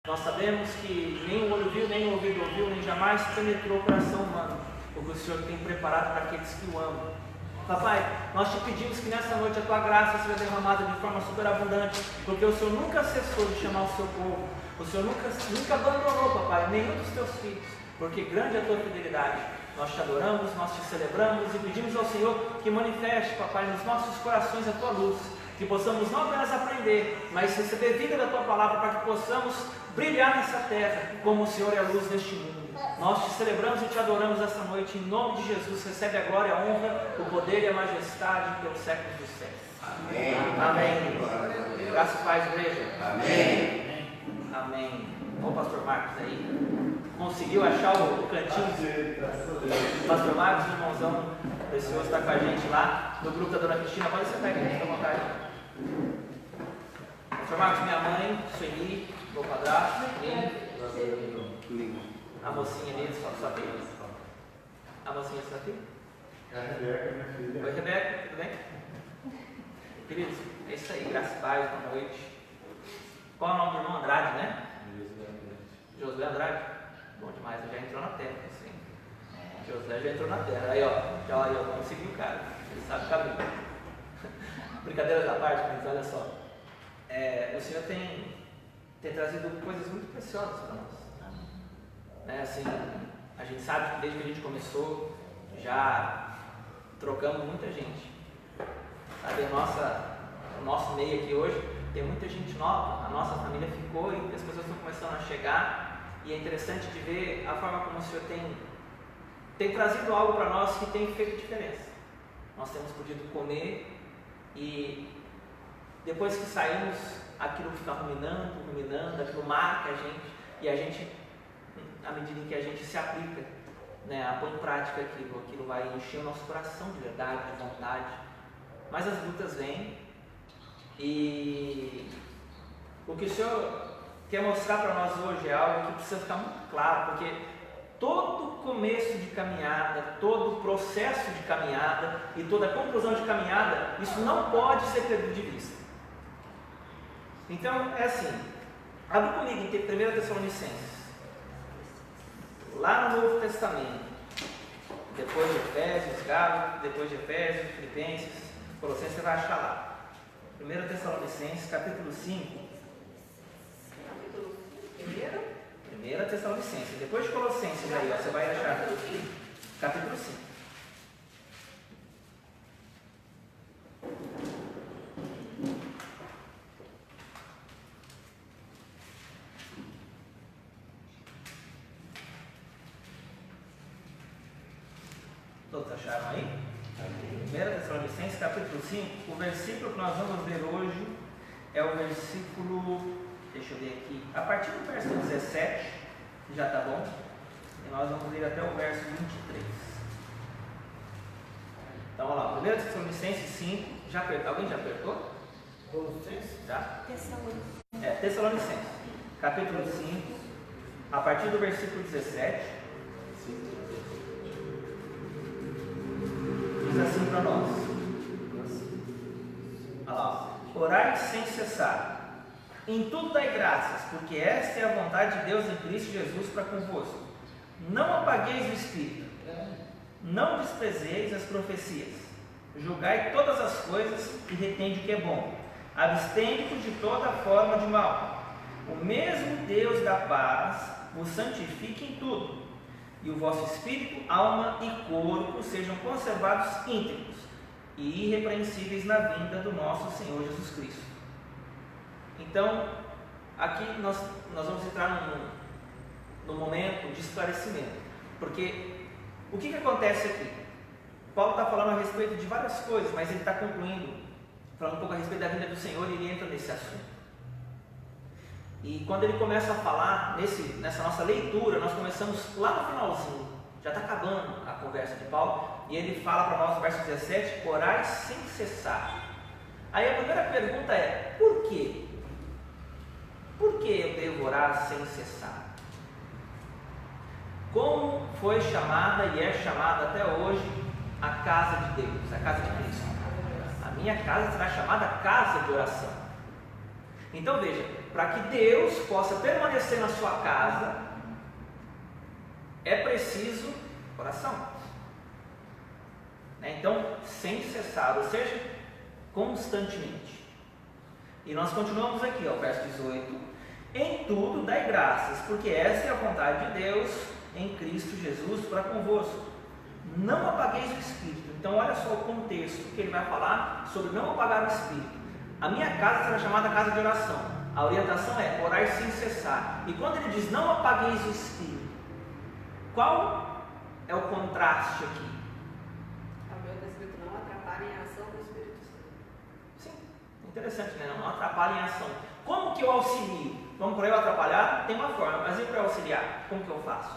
Nós sabemos que nem o olho viu, nem o ouvido ouviu, nem jamais penetrou o coração humano, o que o Senhor tem preparado para aqueles que o amam. Papai, nós te pedimos que nessa noite a tua graça seja derramada de forma superabundante, porque o Senhor nunca cessou de chamar o seu povo, o Senhor nunca abandonou, papai, nenhum dos teus filhos, porque grande é a tua fidelidade. Nós te adoramos, nós te celebramos e pedimos ao Senhor que manifeste, papai, nos nossos corações a tua luz, que possamos não apenas aprender, mas receber vida da tua palavra, para que possamos brilhar nessa terra, como o Senhor é a luz deste mundo. Nós te celebramos e te adoramos esta noite, em nome de Jesus. Recebe a glória, a honra, o poder e a majestade pelos séculos dos séculos. Amém. Amém. Graças e paz, igreja. Amém. Amém. Olha o pastor Marcos aí. Conseguiu achar o cantinho? Pastor Marcos, irmãozão precioso, está com a gente lá no grupo da Dona Cristina. Pode sentar aqui, fica à vontade. Pastor Marcos, minha mãe, Sueli, meu padrasto, a mocinha ali, sua filha. A mocinha, sua filha? A Rebeca, minha filha. Oi, Rebeca, tudo bem? Queridos, é isso aí, graças a Deus, boa noite. Qual é o nome do irmão? Andrade, né? Josué Andrade. Bom demais, já entrou na terra, assim. Josué já entrou na terra. Aí, ó, conseguiu o cara. Ele sabe o caminho. Brincadeiras da parte, mas olha só. O Senhor tem trazido coisas muito preciosas para nós. Assim, a gente sabe que desde que a gente começou, já trocamos muita gente. Sabe, o nosso meio aqui hoje tem muita gente nova, a nossa família ficou e as pessoas estão começando a chegar, e é interessante de ver a forma como o Senhor tem trazido algo para nós que tem feito diferença. Nós temos podido comer e depois que saímos, aquilo fica ruminando, aquilo marca a gente, e a gente, à medida em que a gente se aplica, né, põe em prática aquilo vai encher o nosso coração de verdade, de vontade. Mas as lutas vêm, e o que o Senhor quer mostrar para nós hoje é algo que precisa ficar muito claro, porque todo começo de caminhada, todo processo de caminhada e toda conclusão de caminhada, isso não pode ser perdido de vista. Então, é assim, abre comigo em 1 Tessalonicenses, lá no Novo Testamento, depois de Efésios, Gálatas, depois de Efésios, Filipenses, Colossenses, você vai achar lá. 1 Tessalonicenses, capítulo 5. Capítulo 1 Tessalonicenses, depois de Colossenses aí, ó, você vai achar. Capítulo 5. Todos acharam aí? 1 Tessalonicenses, capítulo 5, o versículo que nós vamos ler hoje é o versículo, deixa eu ver aqui, a partir do verso 17, já está bom, e nós vamos ler até o verso 23. Então, olha lá, 1 Tessalonicenses 5, alguém já apertou? Colossenses? Já? Tessalonicenses. Tessalonicenses, capítulo 5, a partir do versículo 17, diz assim para nós: olha lá, orai sem cessar, em tudo dai graças, porque esta é a vontade de Deus em Cristo Jesus para convosco. Não apagueis o Espírito, não desprezeis as profecias, julgai todas as coisas e retende o que é bom, abstende-vos de toda forma de mal. O mesmo Deus da paz vos santifique em tudo, e o vosso espírito, alma e corpo sejam conservados íntegros e irrepreensíveis na vinda do nosso Senhor Jesus Cristo. Então, aqui nós vamos entrar num momento de esclarecimento, porque o que acontece aqui? Paulo está falando a respeito de várias coisas, mas ele está concluindo, falando um pouco a respeito da vinda do Senhor, e ele entra nesse assunto. E quando ele começa a falar, nessa nossa leitura, nós começamos lá no finalzinho, já está acabando a conversa de Paulo, e ele fala para nós no verso 17, orai sem cessar. Aí a primeira pergunta é, por quê? Por que eu devo orar sem cessar? Como foi chamada e é chamada até hoje a casa de Deus, a casa de Cristo? A minha casa será chamada casa de oração. Então veja, para que Deus possa permanecer na sua casa, é preciso oração. Então, sem cessar, ou seja, constantemente. E nós continuamos aqui, ó, verso 18: em tudo dai graças, porque esta é a vontade de Deus em Cristo Jesus para convosco. Não apagueis o Espírito. Então olha só o contexto que ele vai falar sobre não apagar o Espírito. A minha casa será chamada casa de oração. A orientação é orar sem cessar. E quando ele diz não apagueis o Espírito, qual é o contraste aqui? O meu está escrito: não atrapalhem a ação do Espírito Santo. Sim, interessante, né? Não atrapalhem a ação. Como que eu auxilio? Vamos, para eu atrapalhar, tem uma forma, mas e para eu auxiliar? Como que eu faço?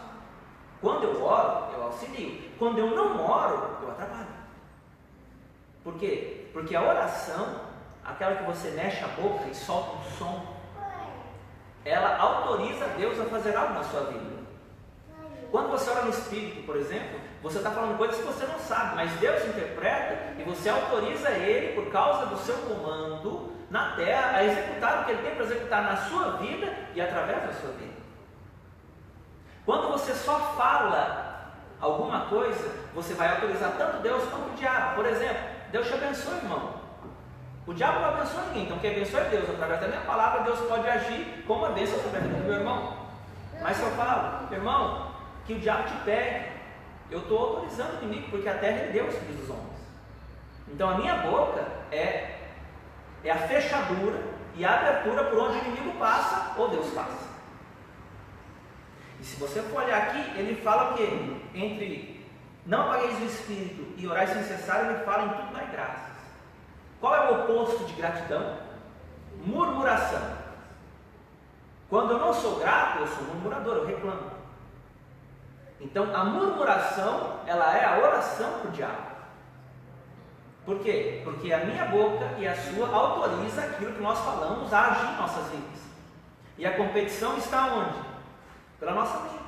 Quando eu oro, eu auxilio. Quando eu não oro, eu atrapalho. Por quê? Porque a oração, aquela que você mexe a boca e solta um som, ela autoriza Deus a fazer algo na sua vida. Quando você ora no Espírito, por exemplo, você está falando coisas que você não sabe, mas Deus interpreta e você autoriza Ele, por causa do seu comando na terra, a executar o que Ele tem para executar na sua vida e através da sua vida. Quando você só fala alguma coisa, você vai autorizar tanto Deus quanto o diabo. Por exemplo, Deus te abençoe, irmão. O diabo não abençoa ninguém, então quem abençoa é Deus. Através da minha palavra, Deus pode agir como uma bênção sobre a vida do meu irmão. Mas se eu falo, irmão, que o diabo te pegue, eu estou autorizando o inimigo, porque a terra é Deus que diz os homens. Então a minha boca é a fechadura e a abertura por onde o inimigo passa ou Deus passa. E se você for olhar aqui, ele fala que entre não apagueis o Espírito e orar sem cessar, ele fala em tudo dai graças. Qual é o oposto de gratidão? Murmuração. Quando eu não sou grato, eu sou murmurador, eu reclamo. Então a murmuração, ela é a oração para o diabo. Por quê? Porque a minha boca e a sua autoriza aquilo que nós falamos a agir em nossas vidas. E a competição está onde? Pela nossa mente.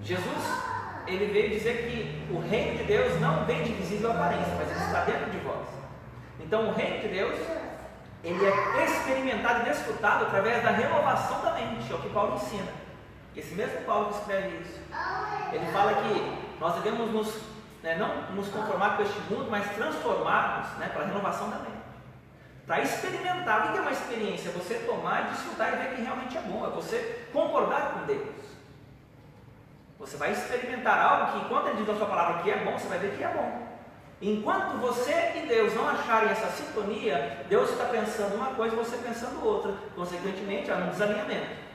Jesus, ele veio dizer que o reino de Deus não vem de visível aparência, mas ele está dentro de vós. Então o reino de Deus, ele é experimentado e desfrutado através da renovação da mente, é o que Paulo ensina. Esse mesmo Paulo que escreve isso, ele fala que nós devemos não nos conformar com este mundo, mas transformarmos pela renovação da mente. Para experimentar, o que é uma experiência? Você tomar e desfrutar e ver que realmente é bom, é você concordar com Deus. Você vai experimentar algo que, quando ele diz na sua palavra que é bom, você vai ver que é bom. Enquanto você e Deus não acharem essa sintonia, Deus está pensando uma coisa e você pensando outra. Consequentemente, há um desalinhamento.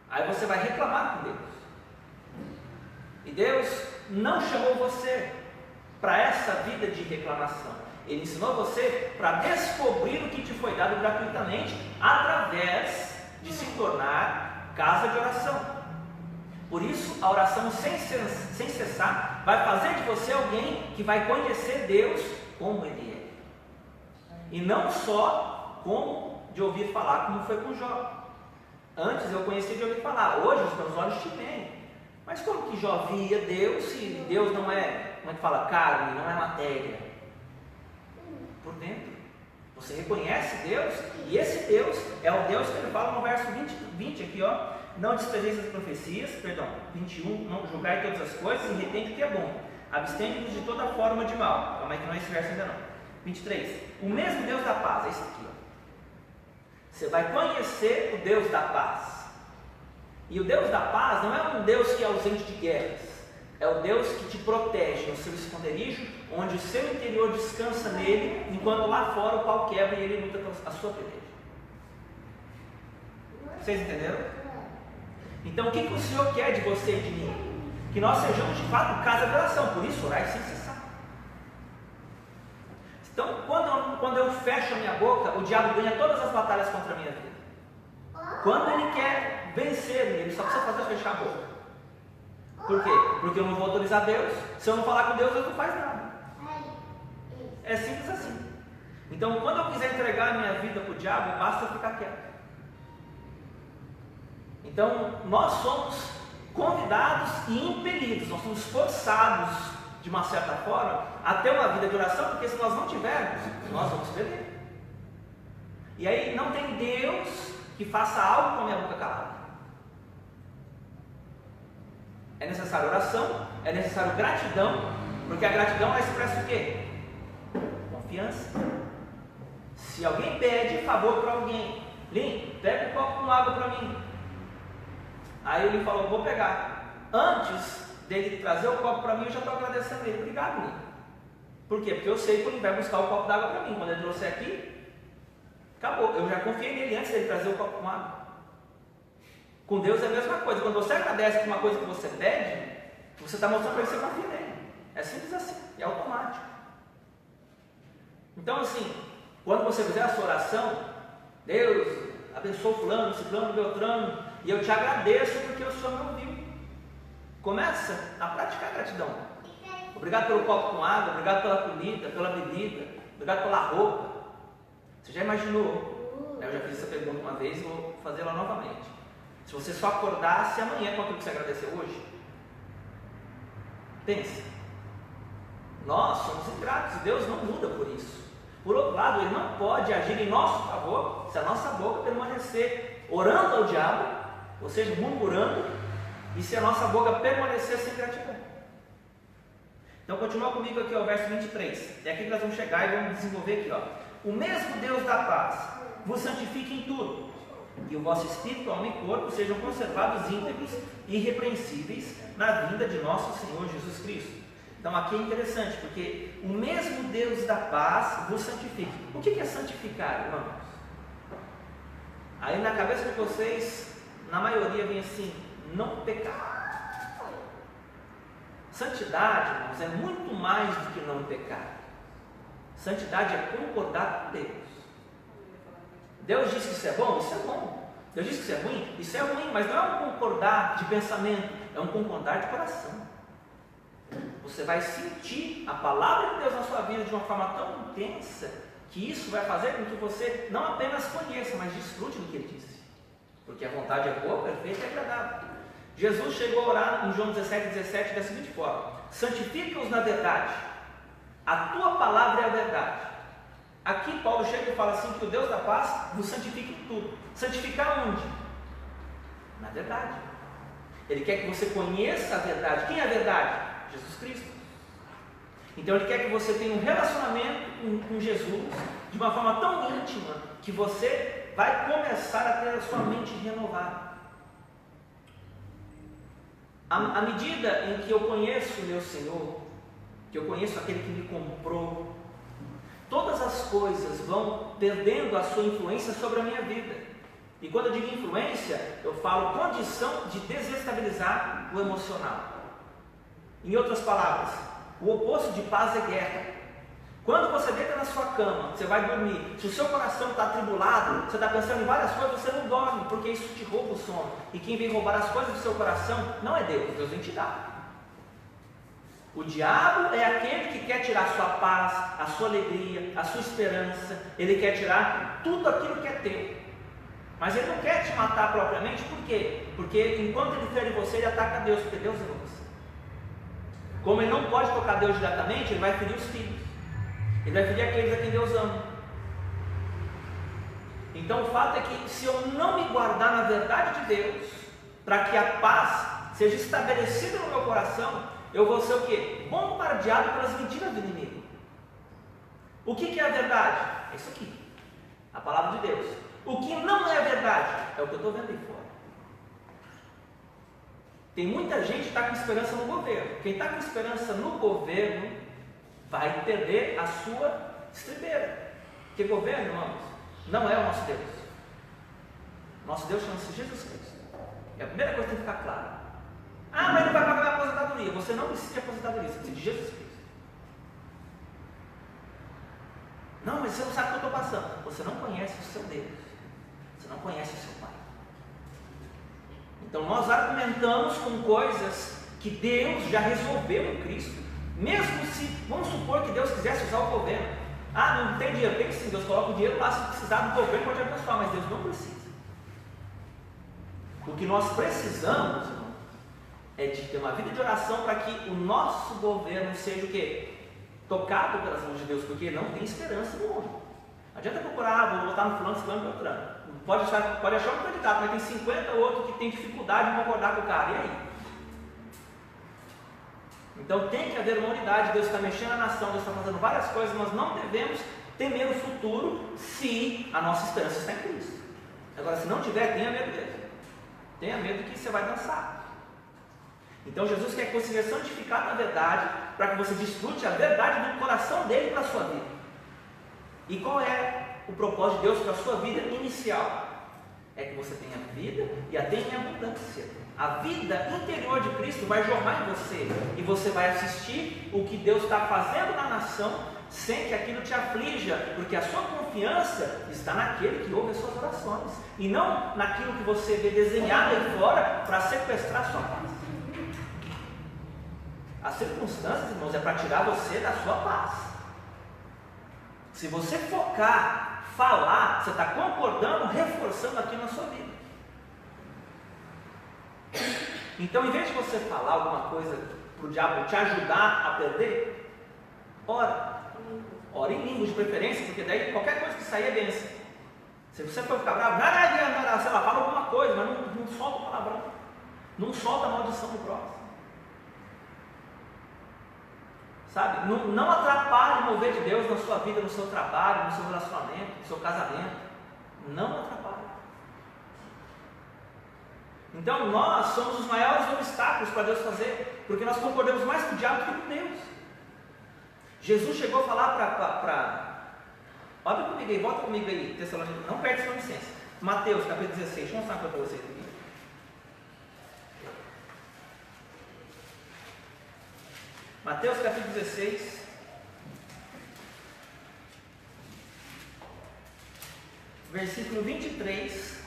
Aí você vai reclamar com Deus. E Deus não chamou você para essa vida de reclamação. Ele ensinou você para descobrir o que te foi dado gratuitamente através de se tornar casa de oração. Por isso, a oração sem cessar vai fazer de você alguém que vai conhecer Deus como Ele é. E não só como de ouvir falar, como foi com Jó. Antes eu conhecia de ouvir falar, hoje os meus olhos te veem. Mas como que Jó via Deus se Deus não é, como é que fala, carne, não é matéria? Por dentro. Você reconhece Deus, e esse Deus é o Deus que ele fala no verso 20 aqui, ó. Não desprezeis as profecias, 21, não julgai todas as coisas e retende o que é bom. Abstende-vos de toda forma de mal. Calma aí que não é esse verso ainda não. 23. O mesmo Deus da paz, é esse aqui, ó. Você vai conhecer o Deus da paz. E o Deus da paz não é um Deus que é ausente de guerras. É o Deus que te protege no seu esconderijo, onde o seu interior descansa nele, enquanto lá fora o pau quebra e ele luta a sua peleja. Vocês entenderam? Então o que o Senhor quer de você e de mim? Que nós sejamos de fato casa de oração, por isso orar sem cessar. Então quando eu fecho a minha boca, o diabo ganha todas as batalhas contra a minha vida. Quando ele quer vencer-me, ele só precisa fazer fechar a boca. Por quê? Porque eu não vou autorizar Deus. Se eu não falar com Deus, Deus não faz nada. É simples assim. Então, quando eu quiser entregar a minha vida para o diabo, basta eu ficar quieto. Então, nós somos convidados e impelidos, nós somos forçados, de uma certa forma, a ter uma vida de oração, porque se nós não tivermos, nós vamos perder. E aí não tem Deus que faça algo com a minha boca calada. É necessário oração, é necessário gratidão, porque a gratidão ela expressa o quê? Confiança. Se alguém pede favor para alguém, Lin, pega um copo com água para mim. Aí ele falou, vou pegar. Antes dele trazer o copo para mim, eu já estou agradecendo ele. Obrigado, Lin. Por quê? Porque eu sei que ele vai buscar o copo d'água para mim. Quando ele trouxer aqui, acabou. Eu já confiei nele antes dele trazer o copo com água. Com Deus é a mesma coisa. Quando você agradece por uma coisa que você pede, você está mostrando para ele que você confia nele. É simples assim, é automático. Então assim, quando você fizer a sua oração, Deus abençoe fulano, ciclano, beltrano, e eu te agradeço porque o Senhor me ouviu. Começa a praticar a gratidão. Obrigado pelo copo com água, obrigado pela comida, pela bebida, obrigado pela roupa. Você já imaginou? Eu já fiz essa pergunta uma vez e vou fazer ela novamente. Se você só acordasse amanhã com aquilo que você agradeceu hoje, pense. Nós somos ingratos e Deus não muda por isso. Por outro lado, Ele não pode agir em nosso favor se a nossa boca permanecer orando ao diabo, ou seja, murmurando, e se a nossa boca permanecer sem gratidão. Então continua comigo aqui, ó, verso 23. É aqui que nós vamos chegar e vamos desenvolver aqui, ó. O mesmo Deus da paz vos santifique em tudo, que o vosso espírito, alma e corpo sejam conservados íntegros e irrepreensíveis na vinda de nosso Senhor Jesus Cristo. Então aqui é interessante, porque o mesmo Deus da paz vos santifique. O que é santificar, irmãos? Aí na cabeça de vocês, na maioria vem assim, não pecar. Santidade, irmãos, é muito mais do que não pecar. Santidade é concordar com Deus. Deus diz que isso é bom? Isso é bom. Deus diz que isso é ruim? Isso é ruim, mas não é um concordar de pensamento, é um concordar de coração. Você vai sentir a palavra de Deus na sua vida de uma forma tão intensa, que isso vai fazer com que você não apenas conheça, mas desfrute do que Ele disse. Porque a vontade é boa, perfeita e agradável. Jesus chegou a orar em João 17 da seguinte forma: santifica-os na verdade, a tua palavra é a verdade. Aqui Paulo chega e fala assim, que o Deus da paz vos santifique em tudo. Santificar onde? Na verdade. Ele quer que você conheça a verdade. Quem é a verdade? Jesus Cristo. Então Ele quer que você tenha um relacionamento com Jesus de uma forma tão íntima que você vai começar a ter a sua mente renovada. À medida em que eu conheço o meu Senhor, que eu conheço aquele que me comprou, todas as coisas vão perdendo a sua influência sobre a minha vida. E quando eu digo influência, eu falo condição de desestabilizar o emocional. Em outras palavras, o oposto de paz é guerra. Quando você deita na sua cama, você vai dormir, se o seu coração está atribulado, você está pensando em várias coisas, você não dorme, porque isso te rouba o sono. E quem vem roubar as coisas do seu coração não é Deus, Deus vem te dar. O diabo é aquele que quer tirar a sua paz, a sua alegria, a sua esperança. Ele quer tirar tudo aquilo que é teu. Mas ele não quer te matar propriamente, por quê? Porque enquanto ele fere você, ele ataca Deus, porque Deus ama você. Como ele não pode tocar Deus diretamente, ele vai ferir os filhos. Ele vai ferir aqueles a quem Deus ama. Então o fato é que se eu não me guardar na verdade de Deus, para que a paz seja estabelecida no meu coração, eu vou ser o quê? Bombardeado pelas mentiras do inimigo. O que é a verdade? É isso aqui, a palavra de Deus. O que não é a verdade é o que eu estou vendo aí fora. Tem muita gente que está com esperança no governo. Quem está com esperança no governo vai perder a sua estribeira. Porque governo, irmãos, não é o nosso Deus. Nosso Deus chama-se Jesus Cristo. É a primeira coisa que tem que ficar clara. Ah, mas ele vai pagar a aposentadoria. Você não precisa de aposentadoria, você precisa de Jesus Cristo. Não, mas você não sabe o que eu estou passando. Você não conhece o seu Deus. Você não conhece o seu Pai. Então nós argumentamos com coisas que Deus já resolveu em Cristo. Mesmo se, vamos supor que Deus quisesse usar o governo. Ah, não tem dinheiro. Tem sim, Deus coloca o dinheiro lá, se precisar do governo pode abençoar, mas Deus não precisa. O que nós precisamos, irmão, é de ter uma vida de oração para que o nosso governo seja o quê? Tocado pelas mãos de Deus, porque não tem esperança no homem. Não adianta procurar, vou votar no fulano, fulano, Beltrano. Pode achar um candidato, mas tem 50 outros que tem dificuldade em concordar com o cara. E aí? Então tem que haver uma unidade. Deus está mexendo na nação, Deus está fazendo várias coisas. Nós não devemos temer o futuro se a nossa esperança está em Cristo. Agora, se não tiver, tenha medo dele. Tenha medo que você vai dançar. Então Jesus quer que você seja santificado na verdade, para que você desfrute a verdade do coração dele para a sua vida. E qual é o propósito de Deus para a sua vida inicial? É que você tenha vida e a tenha em abundância. A vida interior de Cristo vai jorrar em você, e você vai assistir o que Deus está fazendo na nação, sem que aquilo te aflija, porque a sua confiança está naquele que ouve as suas orações, e não naquilo que você vê desenhado aí fora para sequestrar a sua paz. As circunstâncias, irmãos, é para tirar você da sua paz. Se você focar, falar, você está concordando, reforçando aquilo na sua vida. Então, em vez de você falar alguma coisa para o diabo te ajudar a perder, ora. Ora em línguas de preferência, porque daí qualquer coisa que sair é bênção. Se você for ficar bravo, sei lá, fala alguma coisa, mas não solta o palavrão. Não solta a maldição do próximo. Sabe? Não atrapalhe o mover de Deus na sua vida, no seu trabalho, no seu relacionamento, no seu casamento. Não atrapalhe. Então nós somos os maiores obstáculos para Deus fazer, porque nós concordamos mais com o diabo que com Deus. Jesus chegou a falar para olha comigo aí, volta comigo aí, Tessalonicenses, não perde sua licença. Mateus capítulo 16, deixa eu mostrar uma coisa para vocês aqui. Mateus capítulo 16, versículo 23.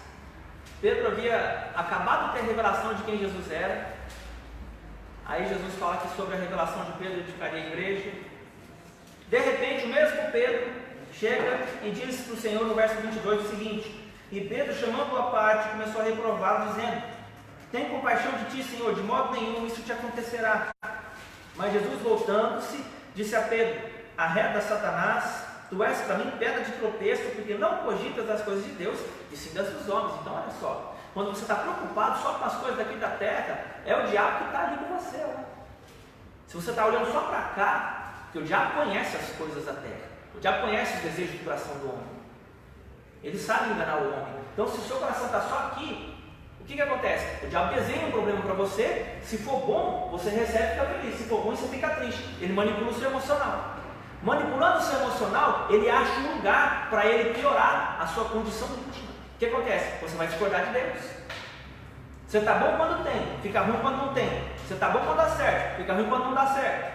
Pedro havia acabado de ter a revelação de quem Jesus era. Aí Jesus fala aqui sobre a revelação de Pedro edificaria a igreja. De repente, o mesmo Pedro chega e diz para o Senhor no verso 22 o seguinte: e Pedro, chamando-o à parte, começou a reprová-lo, dizendo: tem compaixão de ti, Senhor, de modo nenhum isso te acontecerá. Mas Jesus, voltando-se, disse a Pedro: arreda, Satanás, tu és para mim pedra de tropeço, porque não cogitas das coisas de Deus, e sim das dos homens. Então olha só, quando você está preocupado só com as coisas daqui da terra, é o diabo que está ali com você. Ó. Se você está olhando só para cá, porque o diabo conhece as coisas da terra, o diabo conhece os desejos do coração do homem, ele sabe enganar o homem. Então se o seu coração está só aqui, o que acontece? O diabo desenha um problema para você. Se for bom, você recebe e fica feliz. Se for ruim, você fica triste. Ele manipula o seu emocional. Manipulando o seu emocional, ele acha um lugar para ele piorar a sua condição íntima. O que acontece? Você vai discordar de Deus. Você está bom quando tem, fica ruim quando não tem. Você está bom quando dá certo, fica ruim quando não dá certo.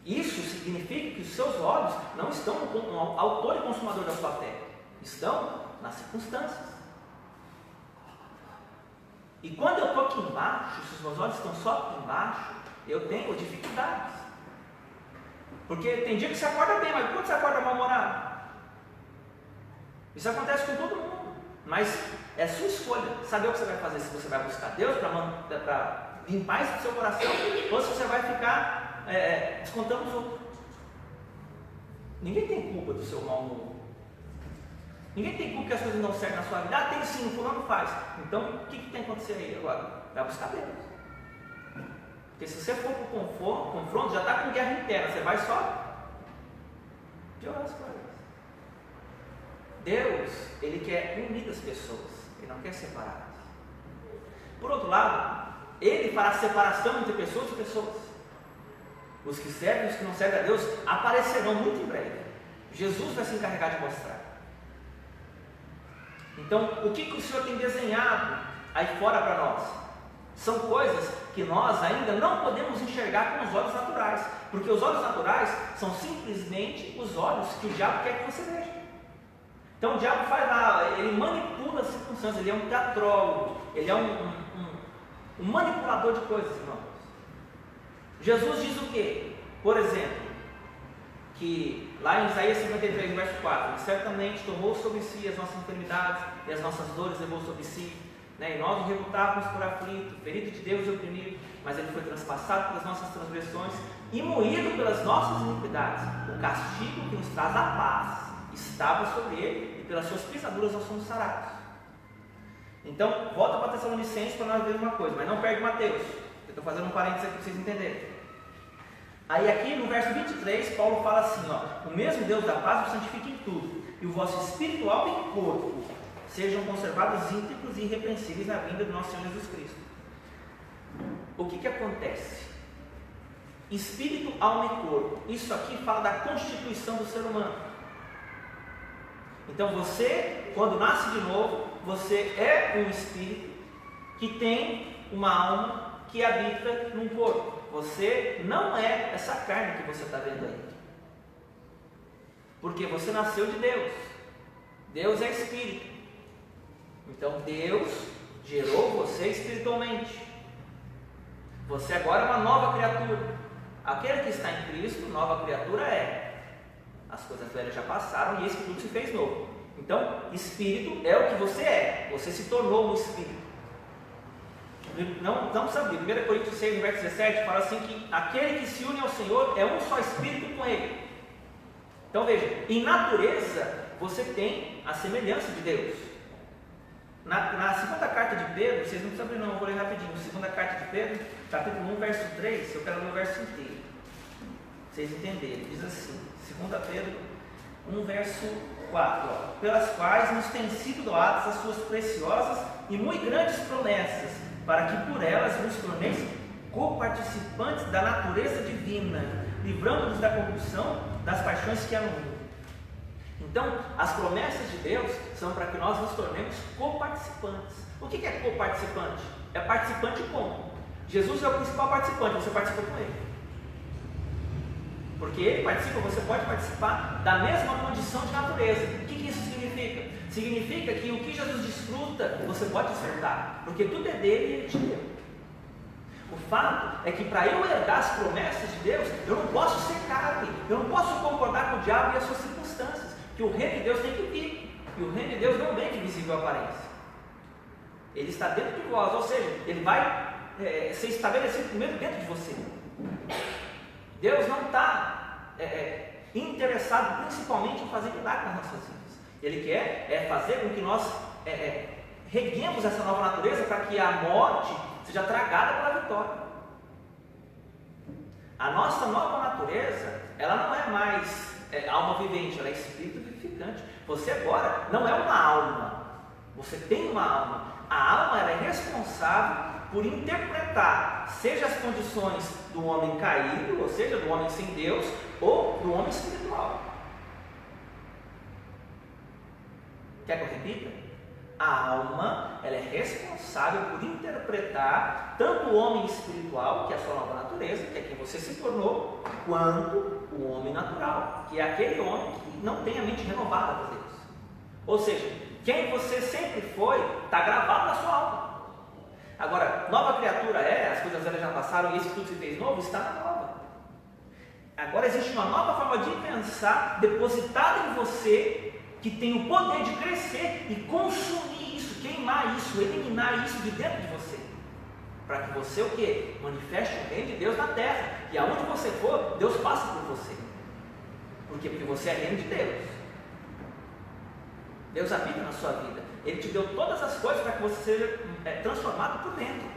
Isso significa que os seus olhos não estão no autor e consumador da sua fé, estão nas circunstâncias. E quando eu estou aqui embaixo, se os meus olhos estão só aqui embaixo, eu tenho dificuldades. Porque tem dia que você acorda bem, mas quando você acorda mal-humorado? Isso acontece com todo mundo. Mas é sua escolha saber o que você vai fazer. Se você vai buscar Deus para limpar isso do seu coração, ou se você vai ficar descontando os outros. Ninguém tem culpa do seu mau humor. Ninguém tem culpa que as coisas não servem na sua vida. Ah, tem sim, o fulano faz. Então, o que tem que acontecer aí agora? Vai buscar Deus. Porque se você for para o confronto, já está com guerra interna. Você vai só piorar as coisas. Deus, Ele quer unir as pessoas. Ele não quer separá-las. Por outro lado, Ele fará separação entre pessoas e pessoas. Os que servem e os que não servem a Deus aparecerão muito em breve. Jesus vai se encarregar de mostrar. Então, o que o Senhor tem desenhado aí fora para nós? São coisas que nós ainda não podemos enxergar com os olhos naturais, porque os olhos naturais são simplesmente os olhos que o diabo quer que você veja. Então o diabo faz lá, ele manipula as circunstâncias, ele é um teatrólogo, ele é um manipulador de coisas, irmãos. Jesus diz o quê? Por exemplo, que lá em Isaías 53, verso 4, ele certamente tomou sobre si as nossas enfermidades e as nossas dores levou sobre si, né? E nós o reputávamos por aflito, ferido de Deus e oprimido, mas ele foi transpassado pelas nossas transgressões e moído pelas nossas iniquidades. O castigo que nos traz a paz estava sobre ele, e pelas suas pisaduras nós somos sarados. Então, volta para Tessalonicenses para nós vermos uma coisa, mas não perde Mateus. Eu estou fazendo um parênteses aqui para vocês entenderem. Aí aqui no verso 23, Paulo fala assim, ó: o mesmo Deus da paz o santifique em tudo, e o vosso espírito, alma e corpo sejam conservados íntegros e irrepreensíveis na vinda do nosso Senhor Jesus Cristo. O que acontece? Espírito, alma e corpo. Isso aqui fala da constituição do ser humano. Então você, quando nasce de novo, você é um espírito que tem uma alma que habita num corpo. Você não é essa carne que você está vendo aí. Porque você nasceu de Deus. Deus é espírito. Então Deus gerou você espiritualmente. Você agora é uma nova criatura. Aquele que está em Cristo, nova criatura é. As coisas velhas já passaram e esse tudo se fez novo. Então, espírito é o que você é. Você se tornou um espírito. Não precisa abrir. 1 Coríntios 6, verso 17, fala assim que aquele que se une ao Senhor é um só espírito com Ele. Então veja, em natureza você tem a semelhança de Deus. Na segunda carta de Pedro, vocês não precisam abrir não, eu vou ler rapidinho. Segunda carta de Pedro, capítulo 1, verso 3, eu quero ler o verso inteiro, para vocês entenderem. Diz assim, 2 Pedro 1, verso 4, ó: pelas quais nos têm sido doadas as suas preciosas e muito grandes promessas, para que por elas nos torneis coparticipantes da natureza divina, livrando-nos da corrupção das paixões que há no mundo. Então, as promessas de Deus são para que nós nos tornemos coparticipantes. O que é coparticipante? É participante como? Jesus é o principal participante, você participa com Ele. Porque Ele participa, você pode participar da mesma condição de natureza. O que isso significa? Significa que o que Jesus desfruta, você pode desfrutar, porque tudo é dele e Ele te deu. O fato é que para eu herdar as promessas de Deus, eu não posso ser carne, eu não posso concordar com o diabo e as suas circunstâncias, que o reino de Deus tem que vir, e o reino de Deus não vem de visível aparência, ele está dentro de vós, ou seja, ele vai ser estabelecido primeiro dentro de você. Deus não está interessado principalmente em fazer milagres nas nossas vidas, Ele quer fazer com que nós reguemos essa nova natureza para que a morte seja tragada pela vitória. A nossa nova natureza, ela não é mais alma vivente, ela é espírito vivificante. Você agora não é uma alma, você tem uma alma. A alma ela é responsável por interpretar, seja as condições do homem caído, ou seja, do homem sem Deus, ou do homem espiritual. Quer que eu repita? A alma ela é responsável por interpretar tanto o homem espiritual, que é a sua nova natureza, que é quem você se tornou, quanto o homem natural, que é aquele homem que não tem a mente renovada por Deus. Ou seja, quem você sempre foi está gravado na sua alma. Agora, nova criatura as coisas velhas já passaram e esse tudo se fez novo, está na nova. Agora existe uma nova forma de pensar depositada em você, que tem o poder de crescer e consumir isso, queimar isso, eliminar isso de dentro de você, para que você o quê? Manifeste o reino de Deus na terra, e aonde você for, Deus passa por você. Por quê? Porque você é reino de Deus. Deus habita na sua vida, Ele te deu todas as coisas para que você seja transformado por dentro.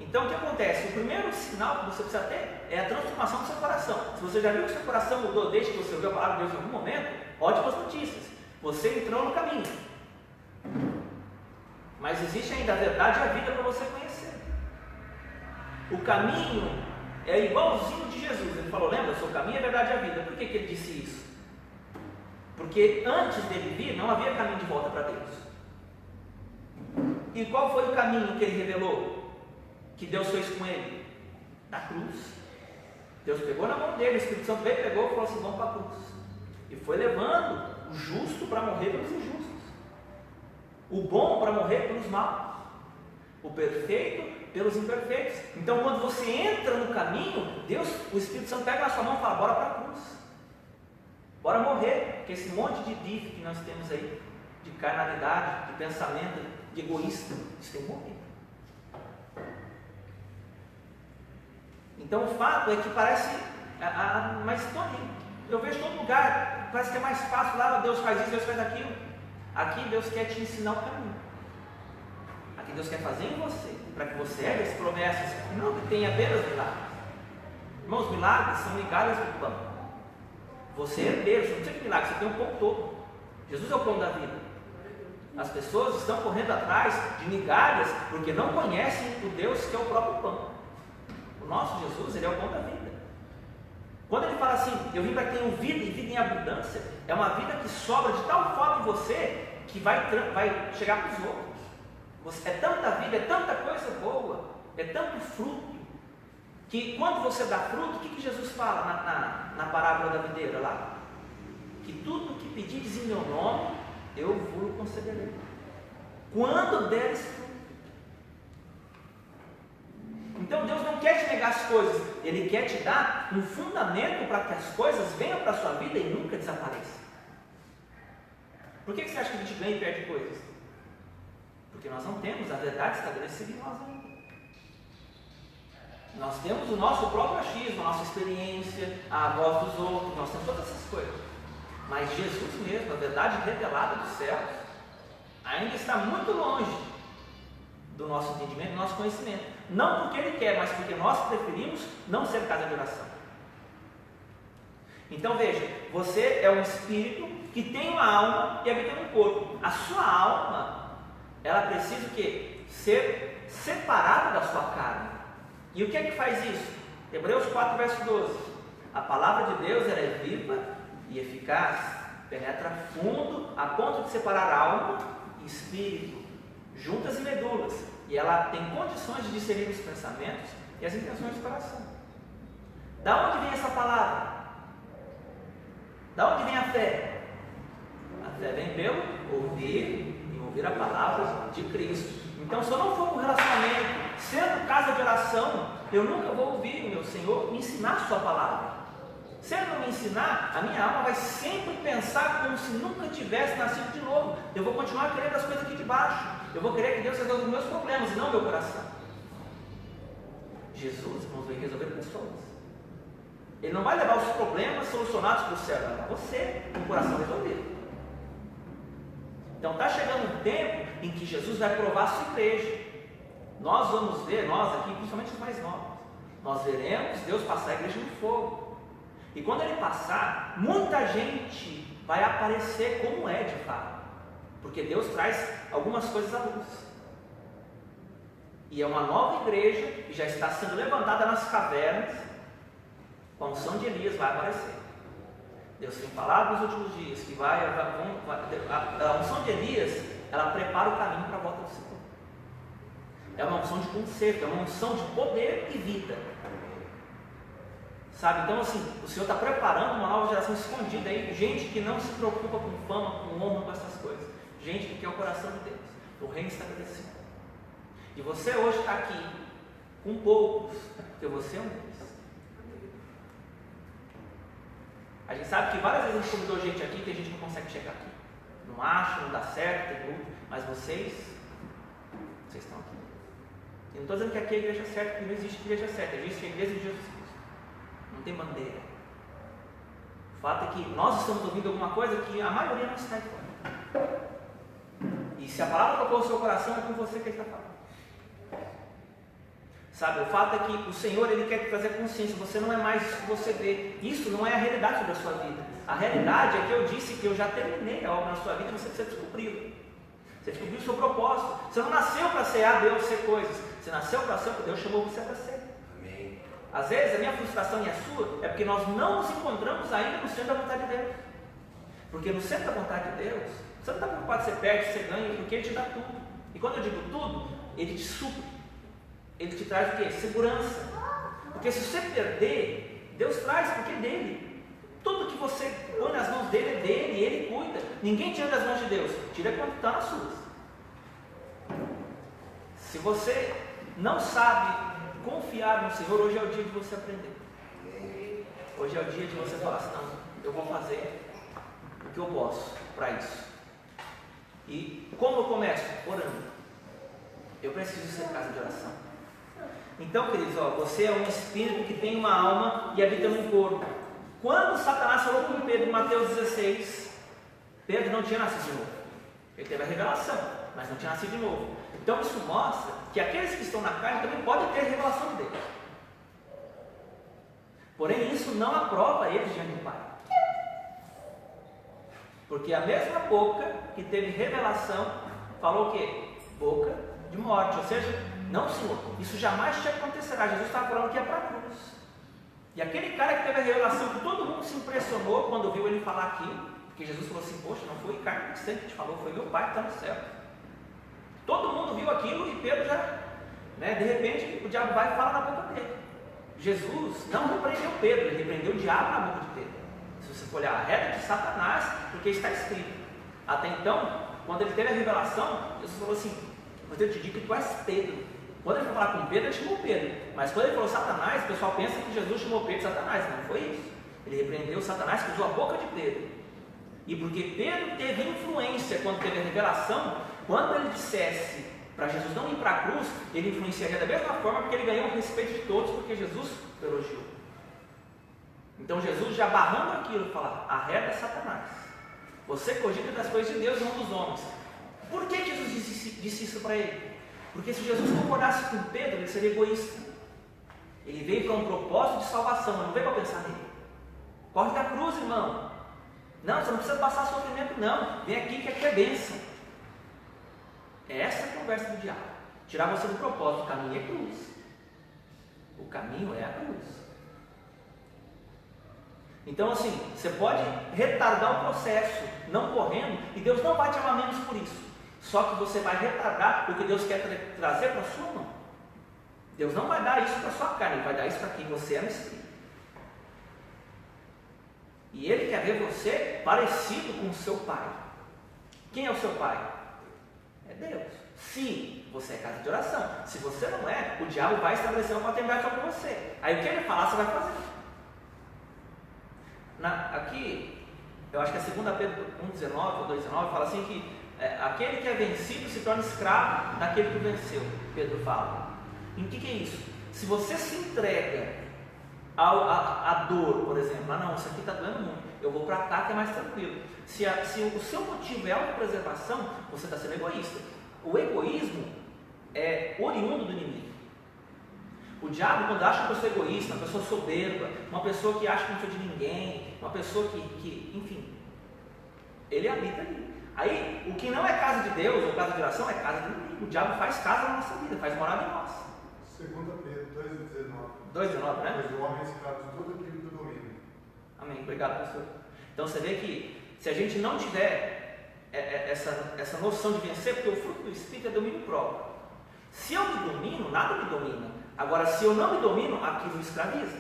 Então o que acontece? O primeiro sinal que você precisa ter é a transformação do seu coração. Se você já viu que seu coração mudou desde que você ouviu a palavra de Deus em algum momento, ótimas notícias, você entrou no caminho. Mas existe ainda a verdade e a vida para você conhecer. O caminho é igualzinho de Jesus. Ele falou, lembra? Eu sou o caminho, a verdade e a vida. Por que ele disse isso? Porque antes dele vir não havia caminho de volta para Deus. E qual foi o caminho que ele revelou? Que Deus fez com ele? Da cruz. Deus pegou na mão dele, o Espírito Santo veio, pegou e falou assim, vamos para a cruz. E foi levando o justo para morrer pelos injustos, o bom para morrer pelos maus, o perfeito pelos imperfeitos. Então quando você entra no caminho, Deus, o Espírito Santo pega na sua mão e fala, bora para a cruz, bora morrer, porque esse monte de bife que nós temos aí, de carnalidade, de pensamento, de egoísta, isso tem que morrer. Então o fato é que parece, mas estou ali, Eu vejo todo lugar, parece que é mais fácil, lá Deus faz isso, Deus faz aquilo. Aqui Deus quer te ensinar o caminho. Aqui Deus quer fazer em você, para que você herde as promessas, e não que tenha apenas milagres. Irmãos, milagres são migalhas do pão. Você é herdeiro, você não precisa de milagres, você tem o pão todo. Jesus é o pão da vida. As pessoas estão correndo atrás de migalhas porque não conhecem o Deus que é o próprio pão. O nosso Jesus, ele é o pão da vida. Quando ele fala assim, eu vim para que tenham vida e vida em abundância, é uma vida que sobra de tal forma em você que vai chegar para os outros. É tanta vida, é tanta coisa boa, é tanto fruto, que quando você dá fruto, o que Jesus fala na parábola da videira lá? Que tudo que pedires em meu nome, eu vos concederei. Quando deres fruto. Então Deus não quer te negar as coisas, Ele quer te dar um fundamento para que as coisas venham para a sua vida e nunca desapareçam. Por que você acha que a gente ganha e perde coisas? Porque nós não temos a verdade estabelecida em nós ainda. Nós temos o nosso próprio achismo, a nossa experiência, a voz dos outros, nós temos todas essas coisas. Mas Jesus mesmo, a verdade revelada dos céus, ainda está muito longe do nosso entendimento, do nosso conhecimento. Não porque Ele quer, mas porque nós preferimos não ser casa de oração. Então veja, você é um espírito que tem uma alma e habita no corpo. A sua alma, ela precisa o quê? Ser separada da sua carne. E o que é que faz isso? Hebreus 4, verso 12. A palavra de Deus, ela é viva e eficaz, penetra fundo a ponto de separar alma e espírito, juntas e medulas, e ela tem condições de discernir os pensamentos e as intenções do coração. Da onde vem essa palavra? Da onde vem a fé? A fé vem pelo ouvir e ouvir a palavra de Cristo. Então, se eu não for um relacionamento, sendo casa de oração, eu nunca vou ouvir o meu Senhor me ensinar a sua palavra. Se Ele não me ensinar, a minha alma vai sempre pensar como se nunca tivesse nascido de novo. Eu vou continuar querendo as coisas aqui de baixo. Eu vou querer que Deus resolva os meus problemas e não o meu coração. Jesus, irmãos, vai resolver pessoas. Ele não vai levar os problemas solucionados para o céu, vai levar você com o coração resolvido. Então está chegando um tempo em que Jesus vai provar a sua igreja. Nós vamos ver, nós aqui, principalmente os mais novos, nós veremos Deus passar a igreja no fogo. E quando Ele passar, muita gente vai aparecer como é de fato, porque Deus traz algumas coisas à luz. E é uma nova igreja que já está sendo levantada nas cavernas, com a unção de Elias vai aparecer. Deus tem falado nos últimos dias que a unção de Elias, ela prepara o caminho para a volta do Senhor. É uma unção de conserto, é uma unção de poder e vida. Sabe, então assim, o Senhor está preparando uma nova geração escondida aí, gente que não se preocupa com fama, com honra, com essas coisas. Gente que quer o coração de Deus, o reino estabelecido. E você hoje está aqui com poucos, porque você é um deles. A gente sabe que várias vezes a gente convidou gente aqui que a gente não consegue chegar aqui. Não acha, não dá certo, tem luta, mas vocês estão aqui. E não estou dizendo que aqui é a igreja certa, porque não existe igreja certa, existe a igreja de Jesus Cristo. Não tem bandeira. O fato é que nós estamos ouvindo alguma coisa que a maioria não está fora. E se a palavra tocou o seu coração, é com você que Ele está falando. Sabe, o fato é que o Senhor, Ele quer te trazer consciência, você não é mais o que você vê. Isso não é a realidade sobre a sua vida. A realidade é que eu disse que eu já terminei a obra na sua vida, você precisa descobrir. Você descobriu o seu propósito. Você não nasceu para ser a Deus, ser coisas. Você nasceu para ser o que Deus chamou você para ser. Amém. Às vezes a minha frustração e a sua é porque nós não nos encontramos ainda no centro da vontade de Deus. Porque no centro da vontade de Deus, você não está preocupado se você perde, se você ganha, porque Ele te dá tudo. E quando eu digo tudo, Ele te supre. Ele te traz o quê? Segurança. Porque se você perder, Deus traz, porque é dele. Tudo que você põe nas mãos dele é dele, ele cuida. Ninguém tira das mãos de Deus, tira quando está nas suas. Se você não sabe confiar no Senhor, hoje é o dia de você aprender. Hoje é o dia de você falar assim, não, eu vou fazer o que eu posso para isso. E como eu começo? Orando. Eu preciso ser casa de oração. Então, queridos, você é um espírito que tem uma alma e habita num corpo. Quando Satanás falou com Pedro em Mateus 16, Pedro não tinha nascido de novo. Ele teve a revelação, mas não tinha nascido de novo. Então isso mostra que aqueles que estão na carne também podem ter a revelação de Deus. Porém, isso não aprova eles diante do Pai. Porque a mesma boca que teve revelação falou o quê? Boca de morte. Ou seja, não, Senhor, isso jamais te acontecerá. Jesus estava falando que é para a cruz. E aquele cara que teve a revelação, que todo mundo se impressionou quando viu ele falar aquilo, porque Jesus falou assim: poxa, não foi carne que sempre te falou, foi meu Pai que está no céu. Todo mundo viu aquilo e Pedro já, de repente, o diabo vai e fala na boca dele. Jesus não repreendeu Pedro, ele repreendeu o diabo na boca de Pedro. Se você for olhar a regra de Satanás, porque está escrito. Até então, quando ele teve a revelação, Jesus falou assim: mas eu te digo que tu és Pedro. Quando ele foi falar com Pedro, ele chamou Pedro. Mas quando ele falou Satanás, o pessoal pensa que Jesus chamou Pedro de Satanás. Não foi isso. Ele repreendeu Satanás que usou a boca de Pedro. E porque Pedro teve influência quando teve a revelação, quando ele dissesse para Jesus não ir para a cruz, ele influenciaria da mesma forma, porque ele ganhou o respeito de todos, porque Jesus o elogiou. Então Jesus, já barrando aquilo, fala: arreda Satanás. Você cogita das coisas de Deus e não dos homens. Por que Jesus disse isso para ele? Porque se Jesus concordasse com Pedro, ele seria egoísta. Ele veio para um propósito de salvação, ele não veio para pensar nele. Corre da cruz, irmão. Não, você não precisa passar sofrimento, não. Vem aqui que aqui é bênção. É essa a conversa do diabo. Tirar você do propósito. O caminho é cruz. O caminho é a cruz. Então assim, você pode retardar o processo, não correndo, e Deus não vai te amar menos por isso. Só que você vai retardar o que Deus quer trazer para a sua mão. Deus não vai dar isso para a sua carne, Ele vai dar isso para quem você é no Espírito. E Ele quer ver você parecido com o seu Pai. Quem é o seu Pai? É Deus. Se você é casa de oração. Se você não é, o diabo vai estabelecer uma paternidade sobre você. Aí o que ele falar, você vai fazer. Aqui, eu acho que é 2 Pedro 1,19 ou 2,19, fala assim que aquele que é vencido se torna escravo daquele que venceu. Pedro fala. E o que é isso? Se você se entrega a dor, por exemplo, não, isso aqui está doendo muito, eu vou para cá que é mais tranquilo. Se o seu motivo é autopreservação, você está sendo egoísta. O egoísmo é oriundo do inimigo. O diabo, quando acha uma pessoa egoísta, uma pessoa soberba, uma pessoa que acha que não precisa de ninguém, uma pessoa que enfim, ele habita ali. Aí, o que não é casa de Deus ou casa de oração é casa do inimigo. O diabo faz casa na nossa vida, faz morada em nós. 2 Pedro 2,19. 2,19, né? Pois o homem é escravo de tudo aquilo que domina. Amém. Obrigado, pastor. Então você vê que se a gente não tiver essa noção de vencer, porque o fruto do Espírito é domínio próprio. Se eu me domino, nada me domina. Agora, se eu não me domino, aquilo me escraviza.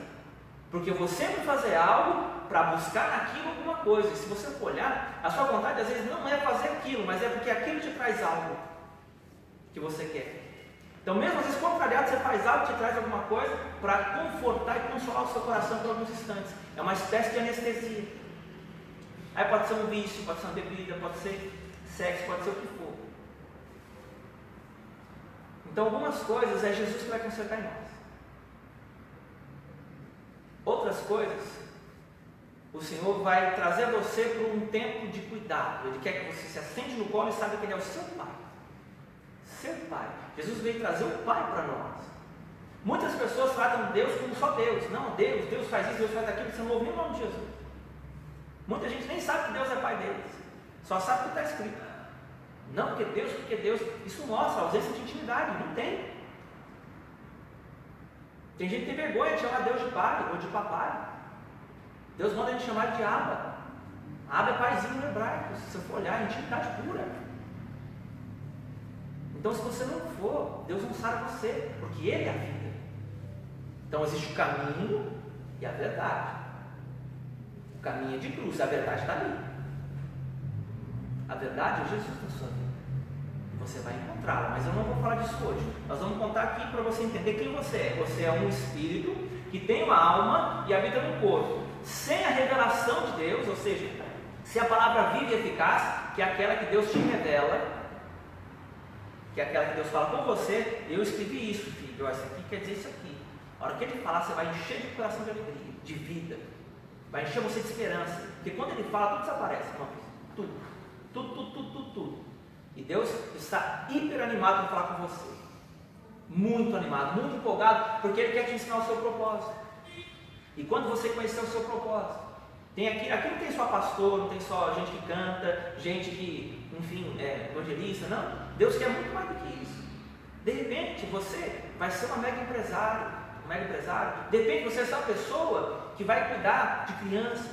Porque eu vou sempre fazer algo para buscar naquilo alguma coisa. E se você for olhar, a sua vontade às vezes não é fazer aquilo, mas é porque aquilo te traz algo que você quer. Então, mesmo às vezes contrariado, você faz algo que te traz alguma coisa para confortar e consolar o seu coração por alguns instantes. É uma espécie de anestesia. Aí pode ser um vício, pode ser uma bebida, pode ser sexo, pode ser o que for. Então, algumas coisas é Jesus que vai consertar em nós. Outras coisas, o Senhor vai trazer você para um tempo de cuidado. Ele quer que você se assente no colo e saiba que Ele é o seu Pai. Seu Pai. Jesus veio trazer o Pai para nós. Muitas pessoas tratam Deus como só Deus. Não, Deus faz isso, Deus faz aquilo, você não ouviu o nome de Jesus. Muita gente nem sabe que Deus é Pai deles. Só sabe o que está escrito. Não porque Deus, isso mostra a ausência de intimidade, não tem. Tem gente que tem vergonha de chamar Deus de pai ou de papai. Deus manda a gente chamar de Abba. Abba é paizinho no hebraico, se você for olhar, é intimidade pura. Então se você não for, Deus não sara você, porque Ele é a vida. Então existe o caminho e a verdade. O caminho é de cruz, a verdade está ali. A verdade é Jesus na sua vida. Você vai encontrá-la, mas eu não vou falar disso hoje. Nós vamos contar aqui para você entender quem você é. Você é um espírito que tem uma alma e habita no corpo. Sem a revelação de Deus, ou seja, se a palavra viva e eficaz, que é aquela que Deus te revela, que é aquela que Deus fala com você, eu escrevi isso, filho, isso aqui quer dizer isso aqui. A hora que Ele falar, você vai encher de coração de alegria, de vida. Vai encher você de esperança. Porque quando Ele fala, tudo desaparece, irmãos. Tudo. E Deus está hiper animado para falar com você. Muito animado, muito empolgado, porque Ele quer te ensinar o seu propósito. E quando você conhecer o seu propósito, aqui não tem só pastor, não tem só gente que canta, gente que, enfim, é evangelista, não. Deus quer muito mais do que isso. De repente você vai ser um mega empresário. De repente você é essa pessoa que vai cuidar de crianças.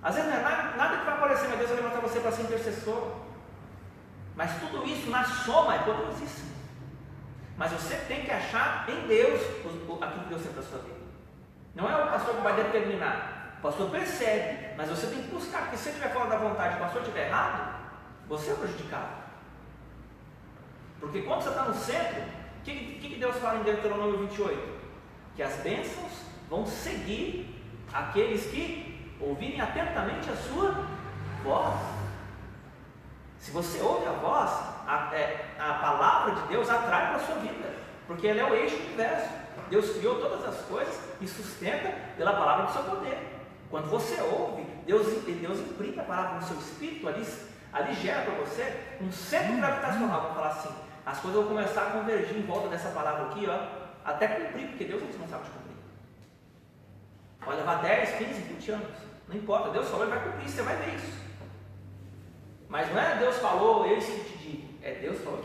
Às vezes não é nada que vai aparecer, mas Deus vai levantar você para ser intercessor. Mas tudo isso na soma é poderosíssimo. Mas você tem que achar em Deus aquilo que Deus tem para a sua vida. Não é o pastor que vai determinar. O pastor percebe, mas você tem que buscar, porque se você estiver fora da vontade e o pastor estiver errado, você é prejudicado. Porque quando você está no centro, o que Deus fala em Deuteronômio 28? Que as bênçãos vão seguir aqueles que ouvirem atentamente a sua voz. Se você ouve a voz, a palavra de Deus atrai para a sua vida, porque ela é o eixo do universo. Deus criou todas as coisas e sustenta pela palavra do seu poder. Quando você ouve, Deus imprime a palavra no seu espírito, ali gera para você um centro gravitacional. Vamos falar assim, as coisas vão começar a convergir em volta dessa palavra aqui, até cumprir, porque Deus é responsável de cumprir. Pode levar 10, 15, 20 anos, não importa, Deus falou, Ele vai cumprir, você vai ver isso. Mas não é Deus falou, eu te digo, é Deus falou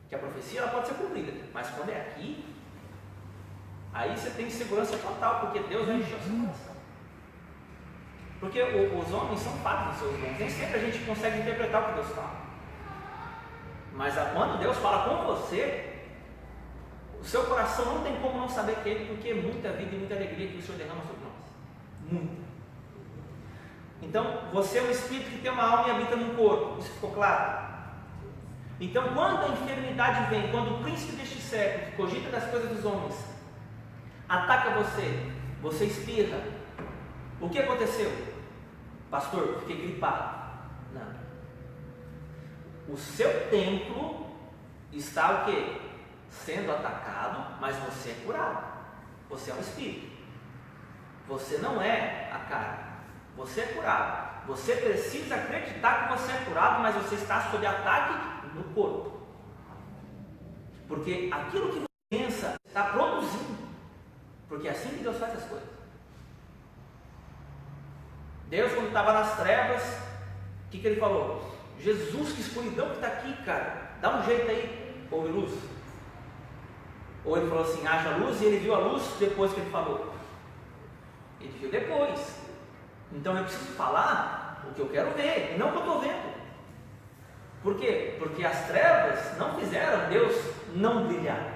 que a profecia ela pode ser cumprida, mas quando é aqui, aí você tem segurança total, porque Deus vai encher o seu coração. Porque os homens são falhos nos seus dons, nem sempre a gente consegue interpretar o que Deus fala. Mas quando Deus fala com você, o seu coração não tem como não saber que Ele, porque é muita vida e muita alegria que o Senhor derrama sobre nós. Muita. Então, você é um espírito que tem uma alma e habita num corpo. Isso ficou claro? Então, quando a enfermidade vem, quando o príncipe deste século, que cogita das coisas dos homens, ataca você espirra. O que aconteceu? Pastor, fiquei gripado. Não. O seu templo está o quê? Sendo atacado, mas você é curado. Você é um espírito. Você não é a carne. Você é curado. Você precisa acreditar que você é curado, mas você está sob ataque no corpo. Porque aquilo que você pensa está produzindo. Porque é assim que Deus faz as coisas. Deus, quando estava nas trevas, o que Ele falou? Jesus, que escuridão que está aqui, cara. Dá um jeito aí, houve luz. Ou Ele falou assim, haja luz, e Ele viu a luz depois que Ele falou. Ele viu depois. Então eu preciso falar o que eu quero ver, e não o que eu estou vendo. Por quê? Porque as trevas não fizeram Deus não brilhar.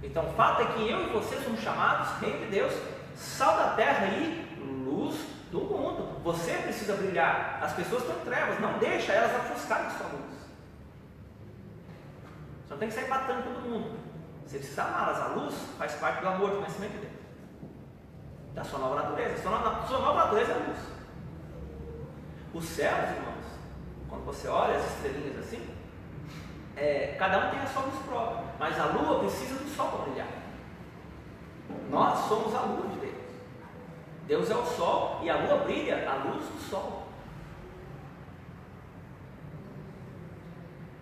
Então o fato é que eu e você somos chamados, reino de Deus, sal da terra e luz do mundo. Você precisa brilhar. As pessoas estão em trevas, não deixa elas ofuscarem sua luz. Você não tem que sair batendo todo mundo. Você precisa amá-las. A luz faz parte do amor, do conhecimento de Deus, da sua nova natureza. Sua nova natureza é a luz. Os céus, irmãos, quando você olha as estrelinhas assim, cada um tem a sua luz própria, mas a lua precisa do sol para brilhar. Nós somos a luz de Deus. Deus é o sol e a lua brilha a luz do sol.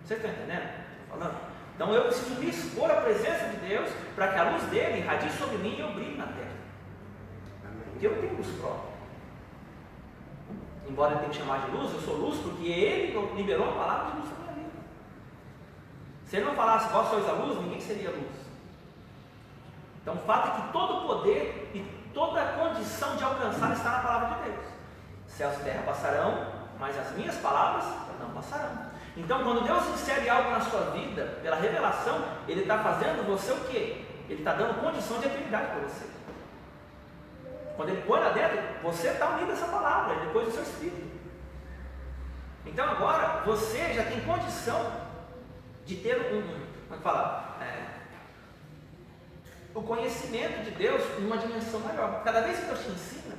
Vocês estão entendendo? Estou falando? Então eu preciso me expor à presença de Deus para que a luz dele irradie sobre mim e eu brilhe na terra. Porque eu tenho luz própria. Embora ele tenha que chamar de luz, eu sou luz porque ele liberou a palavra de luz sobre a minha vida. Se ele não falasse vós sois a luz, ninguém seria luz. Então o fato é que todo o poder e toda a condição de alcançar está na palavra de Deus. Céus e terra passarão, mas as minhas palavras não passarão. Então quando Deus insere algo na sua vida, pela revelação, Ele está fazendo você o quê? Ele está dando condição de atividade para você. Quando Ele põe lá dentro, você está unido a essa palavra, depois do seu espírito. Então agora, você já tem condição de ter como é que fala? O conhecimento de Deus em uma dimensão maior. Cada vez que Deus te ensina,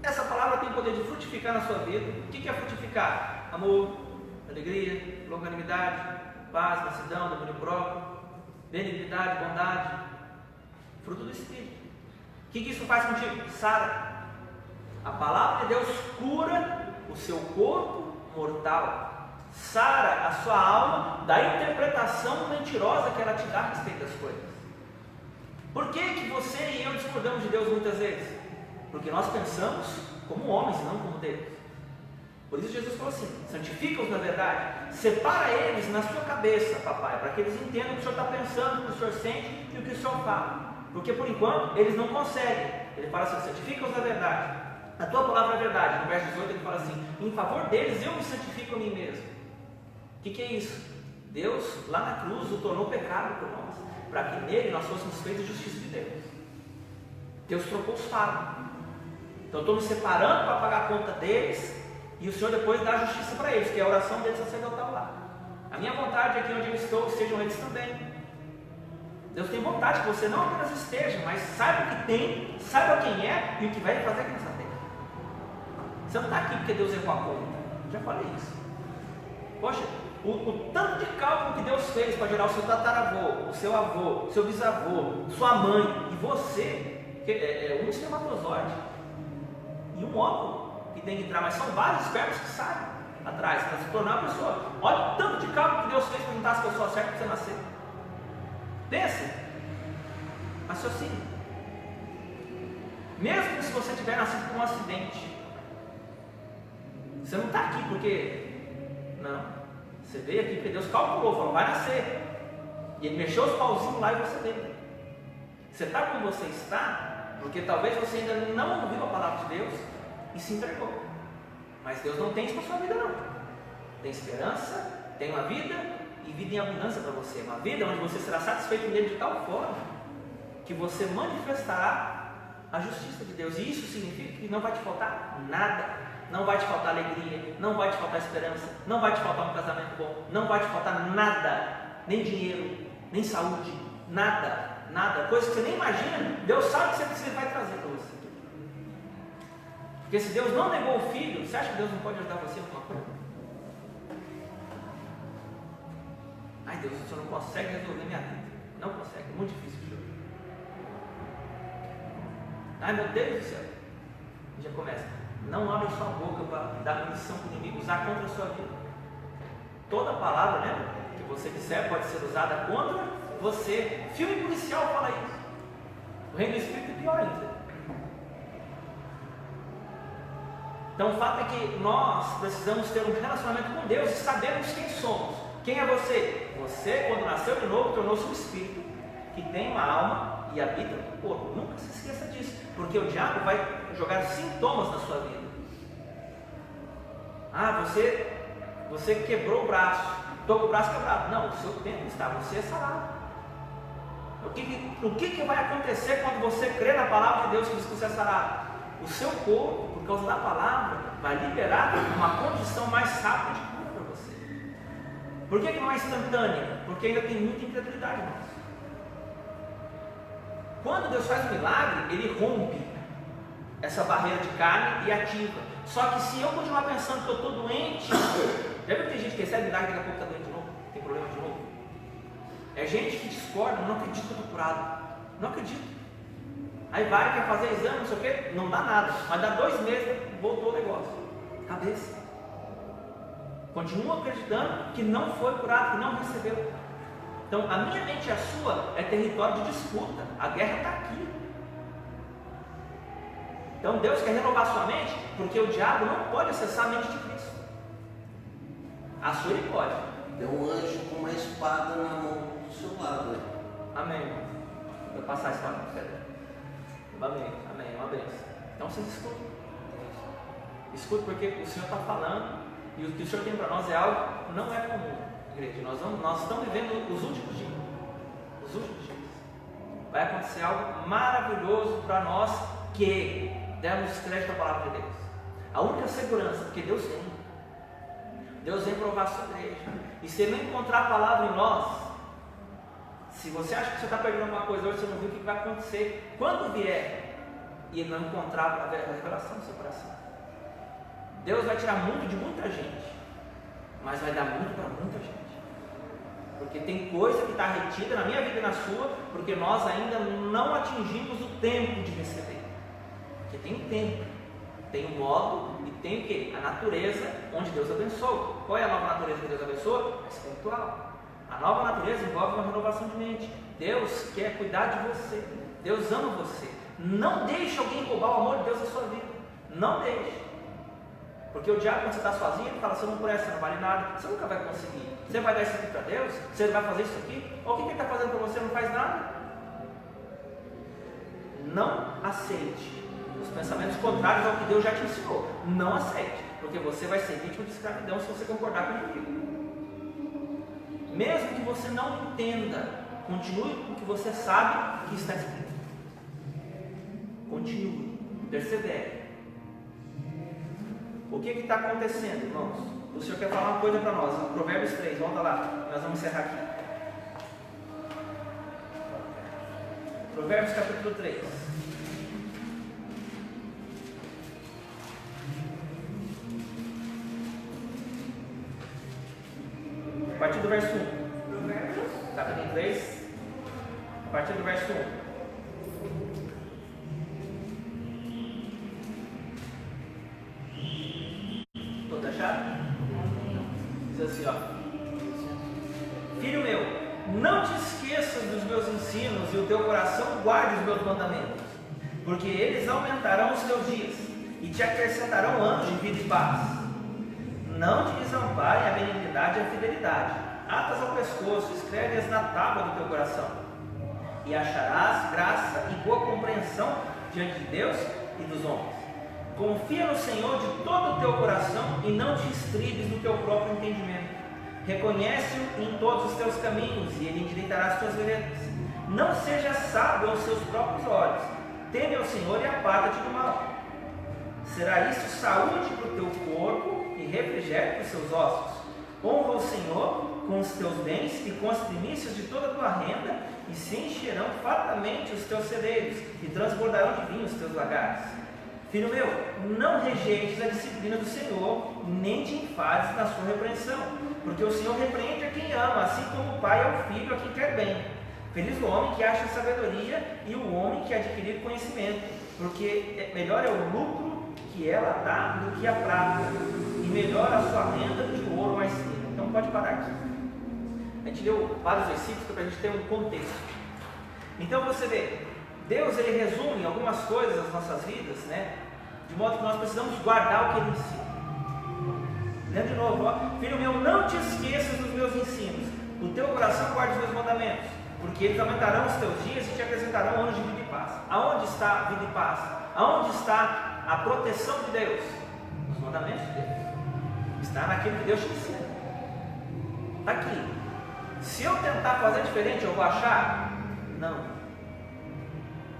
essa palavra tem o poder de frutificar na sua vida. O que é frutificar? Amor, alegria, longanimidade, paz, mansidão, domínio próprio, benignidade, bondade, fruto do Espírito. que isso faz contigo? Sara. A palavra de Deus cura o seu corpo mortal. Sara a sua alma da interpretação mentirosa que ela te dá a respeito das coisas. Por que você e eu discordamos de Deus muitas vezes? Porque nós pensamos como homens e não como Deus. Por isso Jesus falou assim: santifica-os na verdade, separa eles na sua cabeça, papai, para que eles entendam o que o Senhor está pensando, o que o Senhor sente e o que o Senhor fala. Porque por enquanto eles não conseguem. Ele fala assim: santifica-os na verdade, a tua palavra é verdade. No verso 18 ele fala assim: em favor deles eu me santifico a mim mesmo. O que é isso? Deus lá na cruz o tornou pecado por nós, para que nele nós fôssemos feitos justiça de Deus. Deus trocou os fardos. Então eu estou me separando para pagar a conta deles, e o Senhor depois dá a justiça para eles, que é a oração deles sacerdotal lá. A minha vontade é que onde eu estou estejam eles também. Deus tem vontade que você não apenas esteja, mas saiba o que tem, saiba quem é e o que vai fazer aqui nessa terra. Você não está aqui porque Deus errou a conta. Já falei isso. Poxa, o tanto de cálculo que Deus fez para gerar o seu tataravô, o seu avô, o seu bisavô, sua mãe e você, que é um espermatozoide e um óvulo que tem que entrar, mas são vários espermas que saem atrás para se tornar uma pessoa. Olha o tanto de cálculo que Deus fez para juntar as pessoas certas para você nascer. Pense, raciocínio. Mesmo se você tiver nascido por um acidente, você não está aqui porque, não, você veio aqui porque Deus calculou, falou, vai nascer, e Ele mexeu os pauzinhos lá e você veio. Você está como você está, porque talvez você ainda não ouviu a palavra de Deus e se entregou, mas Deus não tem isso para sua vida não. Tem esperança, tem uma vida e vida em abundância para você, uma vida onde você será satisfeito nele de tal forma que você manifestará a justiça de Deus, e isso significa que não vai te faltar nada. Não vai te faltar alegria, não vai te faltar esperança, não vai te faltar um casamento bom, não vai te faltar nada, nem dinheiro, nem saúde, nada, nada, coisa que você nem imagina, Deus sabe que você precisa e vai trazer para você. Porque se Deus não negou o filho, você acha que Deus não pode ajudar você em alguma coisa? Ai Deus, o Senhor não consegue resolver minha vida. Não consegue, é muito difícil, Senhor. Ai meu Deus do céu. Já começa. Não abra sua boca para dar munição para o inimigo usar contra a sua vida. Toda palavra, né, que você disser pode ser usada contra você. Filme policial fala isso. O reino do Espírito é pior ainda. Então o fato é que nós precisamos ter um relacionamento com Deus e sabemos quem somos. Quem é você? Você, quando nasceu de novo, tornou-se um espírito que tem uma alma e habita no corpo. Nunca se esqueça disso, porque o diabo vai jogar sintomas na sua vida. Ah, você quebrou o braço, estou com o braço quebrado. Não, o seu tempo está, você é sarado. O que vai acontecer quando você crê na palavra de Deus que diz que você é sarado? O seu corpo, por causa da palavra, vai liberar uma condição mais rápida de cura para você. Por que não é instantânea? Porque ainda tem muita incredulidade em nós. Quando Deus faz um milagre, Ele rompe essa barreira de carne e ativa. Só que se eu continuar pensando que eu estou doente, já viu que tem gente que recebe milagre e daqui a pouco está doente de novo, tem problema de novo? É gente que discorda, não acredita que eu estou curado, não acredito. Aí vai, quer fazer exame, não sei o que, não dá nada, mas dá 2 meses, voltou o negócio, cabeça. Continua acreditando que não foi curado, que não recebeu. Então a minha mente e a sua é território de disputa, a guerra está aqui. Então Deus quer renovar sua mente, porque o diabo não pode acessar a mente de Cristo. A sua ele pode. Tem um anjo com uma espada na mão do seu lado. Amém, irmão. Vou passar a espada para você. Amém, amém, uma bênção. Então vocês escutem. Escute porque o Senhor está falando, e o que o Senhor tem para nós é algo que não é comum, igreja. Nós estamos vivendo os últimos dias. Os últimos dias. Vai acontecer algo maravilhoso para nós que demos crédito à palavra de Deus. A única segurança, porque Deus vem provar a sua igreja. E se Ele não encontrar a palavra em nós, se você acha que você está perdendo alguma coisa hoje, você não viu o que vai acontecer quando vier e Ele não encontrar a revelação do seu coração. Deus vai tirar muito de muita gente, mas vai dar muito para muita gente, Porque tem coisa que está retida na minha vida e na sua, porque nós ainda não atingimos o tempo de receber. Porque tem um tempo, tem um modo e tem o quê? A natureza onde Deus abençoa. Qual é a nova natureza que Deus abençoa? Espiritual. A nova natureza envolve uma renovação de mente. Deus quer cuidar de você. Deus ama você. Não deixe alguém roubar o amor de Deus da sua vida. Não deixe. Porque o diabo, quando você está sozinho, ele fala: você não presta, você não vale nada, você nunca vai conseguir. Você vai dar isso aqui para Deus? Você vai fazer isso aqui? Ou o que ele está fazendo para você? Não faz nada. Não aceite os pensamentos contrários ao que Deus já te ensinou. Não aceite, porque você vai ser vítima de escravidão se você concordar comigo. Mesmo que você não entenda, continue com o que você sabe que está escrito. Continue, persevere. O que está acontecendo, irmãos? O Senhor quer falar uma coisa para nós. Provérbios 3, volta lá, nós vamos encerrar aqui. Provérbios capítulo 3. A partir do verso 1. Provérbios? Capítulo 3, a partir do verso 1. Todos acharam? Diz assim, ó: Filho meu, não te esqueças dos meus ensinos e o teu coração guarde os meus mandamentos, porque eles aumentarão os teus dias e te acrescentarão anos de vida e paz. Não te desamparem a benignidade e a fidelidade. Atas ao pescoço, escreve-as na tábua do teu coração, e acharás graça e boa compreensão diante de Deus e dos homens. Confia no Senhor de todo o teu coração e não te estribes no teu próprio entendimento. Reconhece-o em todos os teus caminhos e ele endireitará as tuas veredas. Não sejas sábio aos seus próprios olhos. Teme ao Senhor e aparta-te do mal. Será isso saúde para o teu corpo e refrigério para os seus ossos. Honra o Senhor com os teus bens e com as primícias de toda a tua renda, e se encherão fartamente os teus celeiros, e transbordarão de vinho os teus lagares. Filho meu, não rejeites a disciplina do Senhor, nem te enfades na sua repreensão, porque o Senhor repreende a quem ama, assim como o pai ao filho a quem quer bem. Feliz o homem que acha sabedoria e o homem que adquirir conhecimento, porque melhor é o lucro que ela dá do que a prata, e melhor a sua renda do que o ouro mais fino. Então pode parar aqui. A gente leu vários versículos para a gente ter um contexto. Então você vê, Deus ele resume algumas coisas das nossas vidas, né? De modo que nós precisamos guardar o que ele ensina. Lendo de novo, ó: Filho meu, não te esqueças dos meus ensinos, o teu coração guarde os meus mandamentos, porque eles aumentarão os teus dias e te acrescentarão anos de vida e paz. Aonde está a vida e paz? Aonde está a proteção de Deus? Nos mandamentos de Deus. Está naquilo que Deus te ensina. Está aqui. Se eu tentar fazer diferente, eu vou achar? Não.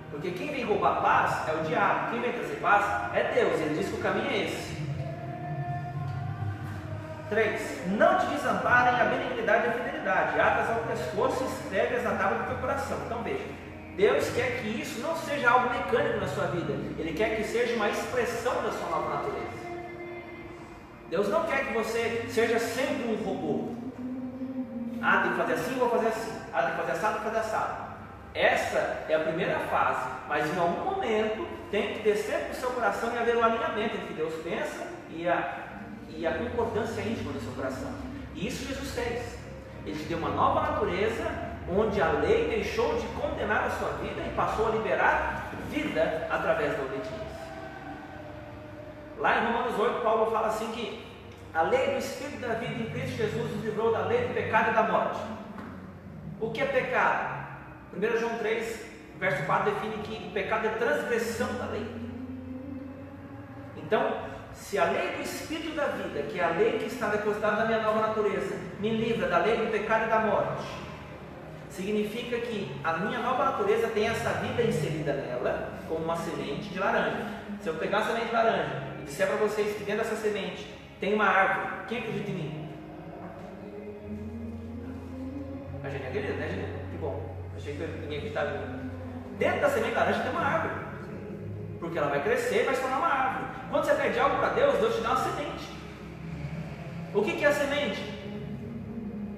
Porque quem vem roubar paz é o diabo. Quem vem trazer paz é Deus. Ele diz que o caminho é esse. 3. Não te desamparem a benignidade e a fidelidade. Atas ao pescoço e escreve-as na tábua do teu coração. Então veja, Deus quer que isso não seja algo mecânico na sua vida. Ele quer que seja uma expressão da sua nova natureza. Deus não quer que você seja sempre um robô. Ah, tem que fazer assim, vou fazer assim. Ah, tem que fazer assado, vou fazer assado. Essa é a primeira fase, mas em algum momento tem que descer para o seu coração e haver um alinhamento entre o que Deus pensa e a concordância íntima do seu coração. E isso Jesus fez. Ele te deu uma nova natureza, onde a lei deixou de condenar a sua vida e passou a liberar vida através da obediência. Lá em Romanos 8, Paulo fala assim que a lei do Espírito da vida em Cristo Jesus nos livrou da lei do pecado e da morte. O que é pecado? 1 João 3, verso 4 define que o pecado é transgressão da lei. Então, se a lei do Espírito da vida, que é a lei que está depositada na minha nova natureza, me livra da lei do pecado e da morte, significa que a minha nova natureza tem essa vida inserida nela, como uma semente de laranja. Se eu pegar a semente de laranja e disser para vocês que dentro dessa semente tem uma árvore, quem acredita em mim? A gente acredita, né, gente? Que bom. Achei que ninguém acreditava em mim. Dentro da semente de laranja tem uma árvore, porque ela vai crescer e vai se tornar uma árvore. Quando você pede algo para Deus, Deus te dá uma semente. O que é a semente?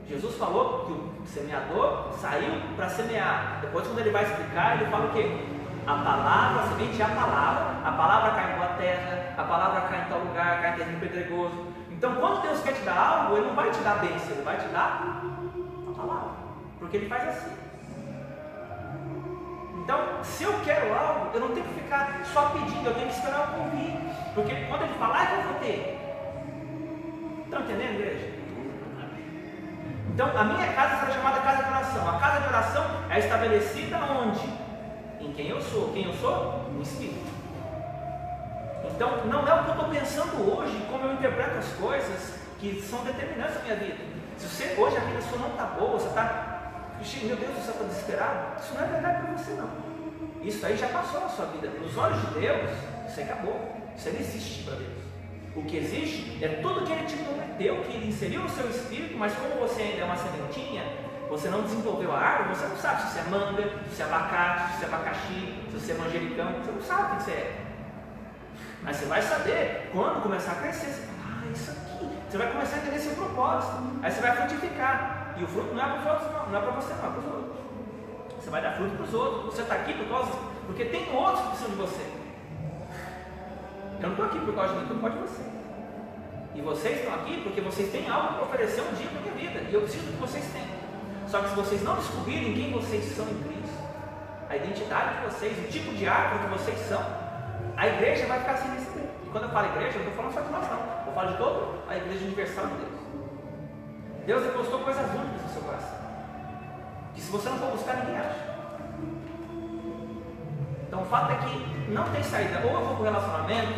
Jesus falou que o semeador saiu para semear. Depois, quando ele vai explicar, ele fala o quê? A palavra, a semente é a palavra cai em boa terra, a palavra cai em tal lugar, cai em terreno pedregoso. Então, quando Deus quer te dar algo, Ele não vai te dar bênção, Ele vai te dar a palavra, porque Ele faz assim. Então, se eu quero algo, eu não tenho que ficar só pedindo, eu tenho que esperar o convite, porque quando Ele falar, é que eu vou ter. Estão entendendo, igreja? Então, a minha casa será chamada casa de oração. A casa de oração é estabelecida onde? Em quem eu sou. Quem eu sou? No Espírito. Então, não é o que eu estou pensando hoje, como eu interpreto as coisas que são determinantes na minha vida. Se você, hoje a vida sua não está boa, você está, meu Deus, você está desesperado, isso não é verdade para você não. Isso aí já passou na sua vida. Nos olhos de Deus, isso aí acabou. Isso aí não existe para Deus. O que existe é tudo que Ele te prometeu, que Ele inseriu no seu espírito, mas como você ainda é uma sementinha, você não desenvolveu a árvore, você não sabe se você é manga, se você é abacate, se você é abacaxi, se você é manjericão, você não sabe o que você é. Mas você vai saber quando começar a crescer. Você fala, isso aqui. Você vai começar a entender seu propósito. Aí você vai frutificar. E o fruto não é para os outros, não é para você, não, é para os outros. Você vai dar fruto para os outros. Você está aqui porque tem outros que precisam de você. Eu não estou aqui por causa de mim, estou por causa de você. E vocês estão aqui porque vocês têm algo para oferecer um dia para a minha vida. E eu preciso do que vocês têm. Só que se vocês não descobrirem quem vocês são em Cristo, a identidade de vocês, o tipo de árvore que vocês são, a igreja vai ficar sem receber. E quando eu falo igreja, eu não estou falando só de nós não. Eu falo de toda a igreja universal de Deus. Deus depositou coisas únicas no seu coração. Que se você não for buscar, ninguém acha. Então o fato é que não tem saída. Ou eu vou para o relacionamento,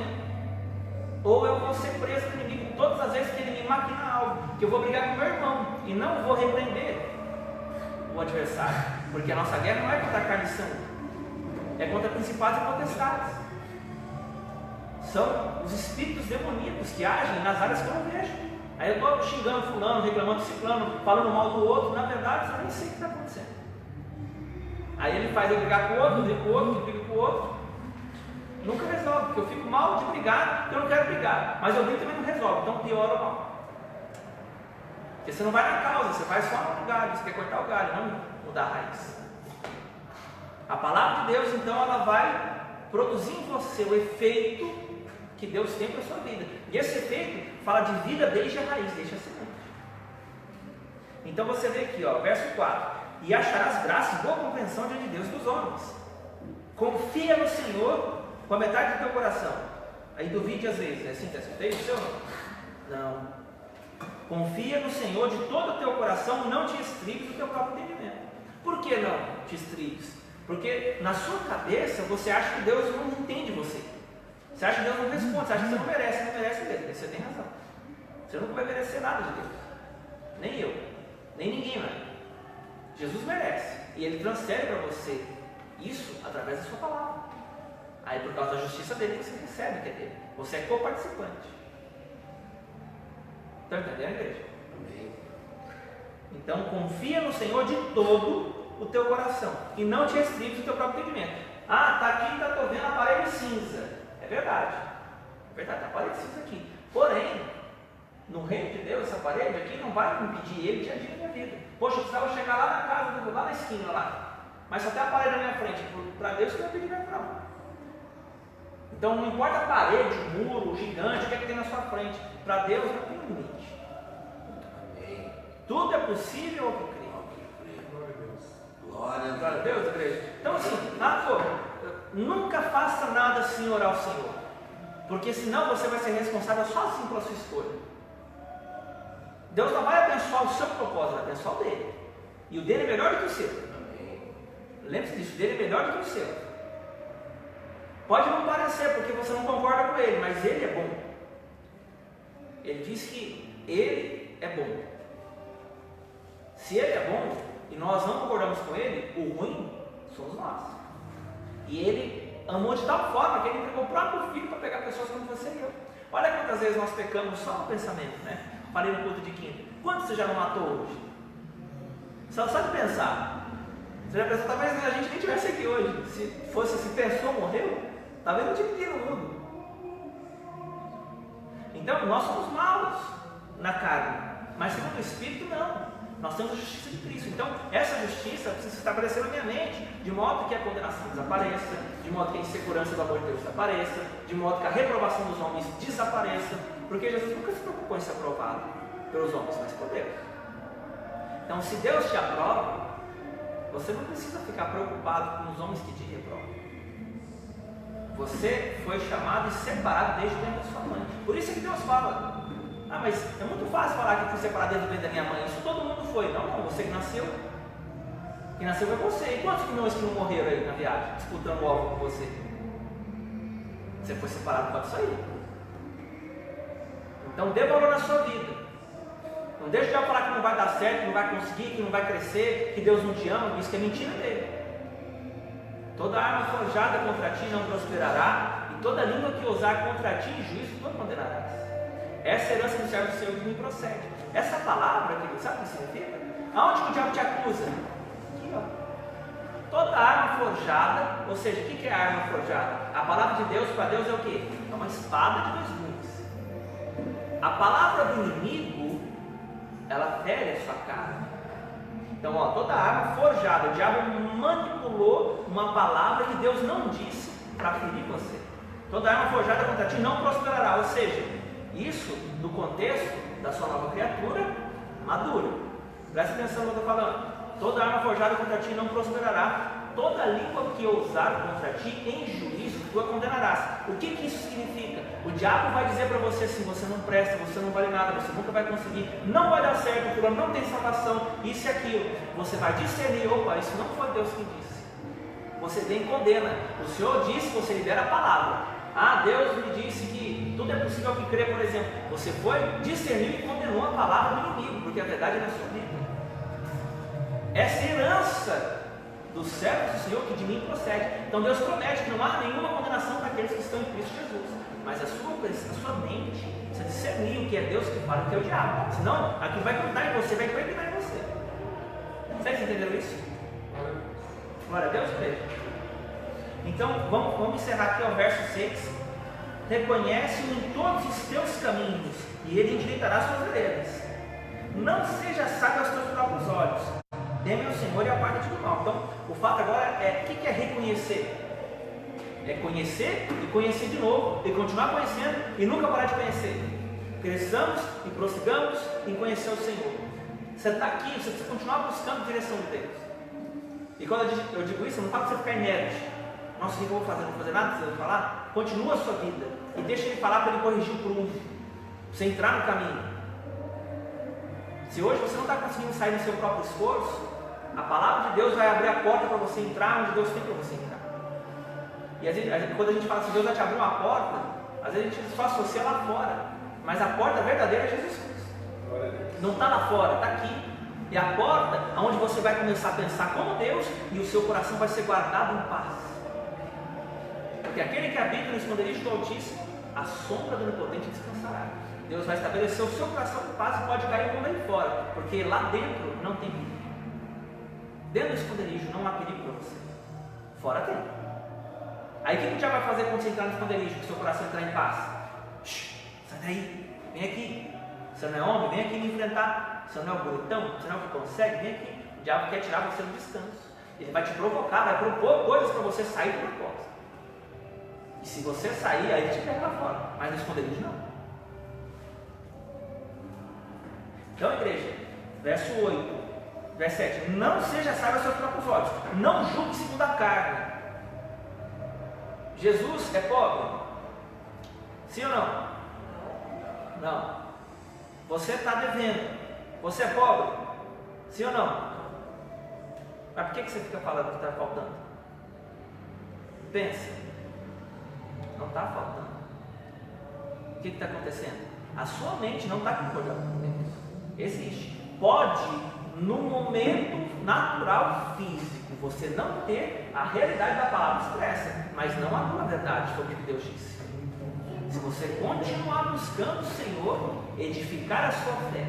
ou eu vou ser preso do inimigo todas as vezes que ele me maquina algo. Que eu vou brigar com meu irmão e não vou repreender o adversário. Porque a nossa guerra não é contra a carne e sangue. É contra principados e potestades. São os espíritos demoníacos que agem nas áreas que eu não vejo. Aí eu estou xingando fulano, reclamando ciclano, falando mal do outro. Na verdade, eu nem sei o que está acontecendo. Aí ele faz eu brigar com o outro, eu brigo com o outro, eu brigo com o outro. Nunca resolve, porque eu fico mal de brigar, porque eu não quero brigar. Mas eu brigo também não resolve, então piora o mal. Porque você não vai na causa, você vai só no galho, você quer cortar o galho, não mudar a raiz. A palavra de Deus, então, ela vai produzir em você o efeito que Deus tem para a sua vida. E esse efeito fala de vida desde a raiz, desde a semente. Então você vê aqui, ó, verso 4. E acharás graça e boa compreensão diante de Deus e dos homens. Confia no Senhor com a metade do teu coração. Aí duvide às vezes, é assim que acertei o seu? Não. Confia no Senhor de todo o teu coração, não te estribes do teu próprio entendimento. Por que não te estribes? Porque na sua cabeça você acha que Deus não entende você. Você acha que Deus não responde, você acha que você não merece mesmo. Você tem razão. Você nunca vai merecer nada de Deus. Nem eu, nem ninguém mais. Jesus merece. E Ele transfere para você isso através da sua palavra. Aí por causa da justiça dele você recebe o que é dele. Você é coparticipante. Estão entendendo, igreja? Amém. Então confia no Senhor de todo o teu coração e não te estribes do teu próprio entendimento. Ah, está aqui, estou vendo a parede cinza. É verdade, está a parede cinza aqui. Porém, no reino de Deus, essa parede aqui não vai impedir Ele de agir na minha vida. Poxa, eu precisava chegar lá na casa, lá na esquina, lá, mas só tem a parede na minha frente. Para Deus que não é impedimento não. Então não importa a parede, o muro, o gigante, o que é que tem na sua frente. Para Deus não tem limite. Amém. Tudo é possível ao que crê. Glória a Deus. Glória a Glória a Deus. Deus, igreja. Então assim, nunca faça nada sem orar ao Senhor, porque senão você vai ser responsável sozinho pela sua escolha. Deus não vai abençoar o seu propósito, vai abençoar o dele. E o dele é melhor do que o seu. Amém. Lembre-se disso, o dele é melhor do que o seu. Pode não parecer, porque você não concorda com ele, mas ele é bom. Ele diz que ele é bom. Se ele é bom e nós não concordamos com ele, o ruim somos nós. E ele amou de tal forma que ele entregou o próprio filho para pegar pessoas como você e eu. Olha quantas vezes nós pecamos só no pensamento, né? Falei no culto de quinta. Quantos você já não matou hoje? Só de pensar. Você já pensou, talvez a gente nem estivesse aqui hoje. Se pensou, morreu, talvez não tinha ninguém no mundo. Então nós somos maus na carne. Mas segundo o Espírito, não. Nós temos a justiça de Cristo. Então, essa justiça precisa se estabelecer na minha mente, de modo que a condenação desapareça, de modo que a insegurança do amor de Deus desapareça, de modo que a reprovação dos homens desapareça, porque Jesus nunca se preocupou em ser aprovado pelos homens, mas por Deus. Então, se Deus te aprova, você não precisa ficar preocupado com os homens que te reprovam. Você foi chamado e separado desde dentro da sua mãe. Por isso é que Deus fala: ah, mas é muito fácil falar que eu fui separado desde dentro da minha mãe. Isso todo mundo foi. Não, você que nasceu. Quem nasceu foi você. E quantos milhões que não morreram aí na viagem, disputando o alvo com você? Você foi separado para isso aí. Então dê valor na sua vida. Não deixe de falar que não vai dar certo, que não vai conseguir, que não vai crescer, que Deus não te ama. Isso que é mentira dele. Toda arma forjada contra ti não prosperará, e toda língua que ousar contra ti em juízo tu condenarás. Essa herança do servo do Senhor que me procede. Essa palavra, querido, sabe o que significa? Aonde que o diabo te acusa? Aqui, ó. Toda arma forjada, ou seja, o que é a arma forjada? A palavra de Deus para Deus é o quê? É uma espada de dois gumes. A palavra do inimigo, ela fere a sua carne. Então, ó, toda arma forjada, o diabo manipulou uma palavra que Deus não disse para ferir você. Toda arma forjada contra ti não prosperará, ou seja, isso no contexto da sua nova criatura madura. Presta atenção no que eu estou falando. Toda arma forjada contra ti não prosperará. Toda língua que ousar contra ti em juízo tu a condenarás. O que isso significa? O diabo vai dizer para você assim: você não presta, você não vale nada, você nunca vai conseguir, não vai dar certo, o fulano não tem salvação, isso e aquilo. Você vai discernir: opa, isso não foi Deus quem disse. Você vem e condena. O Senhor disse, você libera a palavra. Ah, Deus me disse que tudo é possível que crê, por exemplo. Você foi, discerniu e condenou a palavra do inimigo, porque a verdade é na sua vida. Essa herança do servo do Senhor que de mim procede. Então Deus promete que não há nenhuma condenação para aqueles que estão em Cristo Jesus. Mas a sua mente precisa discernir o que é Deus que fala e o que é o diabo. Senão, aquilo vai grudar em você, vai impregnar em você. Vocês entenderam isso? Glória a Deus, igreja. Então, vamos encerrar aqui ao verso 6. Reconhece-o em todos os teus caminhos, e ele endireitará as tuas veredas. Não seja sábio aos teus próprios olhos. Teme ao Senhor e aparta-te do mal. Então, o fato agora é: o que é reconhecer? É conhecer e conhecer de novo, e continuar conhecendo e nunca parar de conhecer. Cresçamos e prossigamos em conhecer o Senhor. Você está aqui, você precisa continuar buscando a direção de Deus. E quando eu digo isso, eu não falo para você ficar inerte. Nossa, o que eu vou fazer? Não vou fazer nada, você vai falar? Continua a sua vida e deixa ele falar para ele corrigir o prumo, para você entrar no caminho. Se hoje você não está conseguindo sair do seu próprio esforço, a palavra de Deus vai abrir a porta para você entrar onde Deus tem para você entrar. E às vezes, quando a gente fala assim: Deus vai te abrir uma porta, às vezes a gente só associa lá fora, mas a porta verdadeira é Jesus Cristo. Não está lá fora, está aqui. E a porta onde você vai começar a pensar como Deus, e o seu coração vai ser guardado em paz. Porque aquele que habita no esconderijo do Altíssimo, a sombra do Onipotente descansará. Deus vai estabelecer o seu coração em paz e pode cair como aí fora, porque lá dentro não tem perigo. Dentro do esconderijo não há perigo para você. Fora tem. Aí o que o diabo vai fazer quando você entrar no esconderijo, que o seu coração entrar em paz? Sai daí, vem aqui. Você não é homem? Vem aqui me enfrentar. Você não é o bonitão? Você não é o que consegue? Vem aqui. O diabo quer tirar você do descanso. Ele vai te provocar, vai propor coisas para você sair do propósito. E se você sair, aí ele te pega lá fora. Mas no esconderijo não. Então, igreja, verso 8, verso 7: não seja sábio aos seus próprios olhos, não julgue segundo a carne. Jesus é pobre? Sim ou não? Não. Você está devendo. Você é pobre? Sim ou não? Mas por que você fica falando que está faltando? Pensa. Não está faltando. O que está acontecendo? A sua mente não está concordando com Deus. Existe. Pode, no momento natural físico, você não ter a realidade da palavra expressa, mas não a tua verdade sobre o que Deus disse. Se você continuar buscando o Senhor, edificar a sua fé,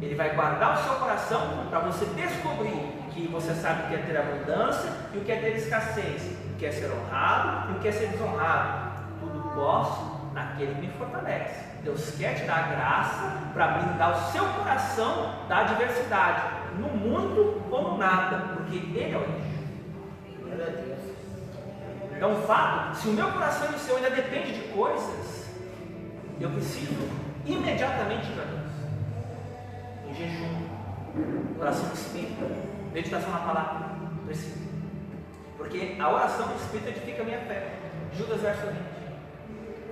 Ele vai guardar o seu coração para você descobrir que você sabe o que é ter abundância e o que é ter escassez, o que é ser honrado e o que é ser desonrado. Tudo posso naquele que me fortalece. Deus quer te dar a graça para blindar o seu coração da adversidade, no muito ou no nada, porque Ele é o eixo. Então o fato, se o meu coração e o seu ainda depende de coisas, eu preciso imediatamente ir para Deus. Em jejum, oração do Espírito, meditação na palavra, preciso. Porque a oração do Espírito edifica a minha fé. Judas verso 20.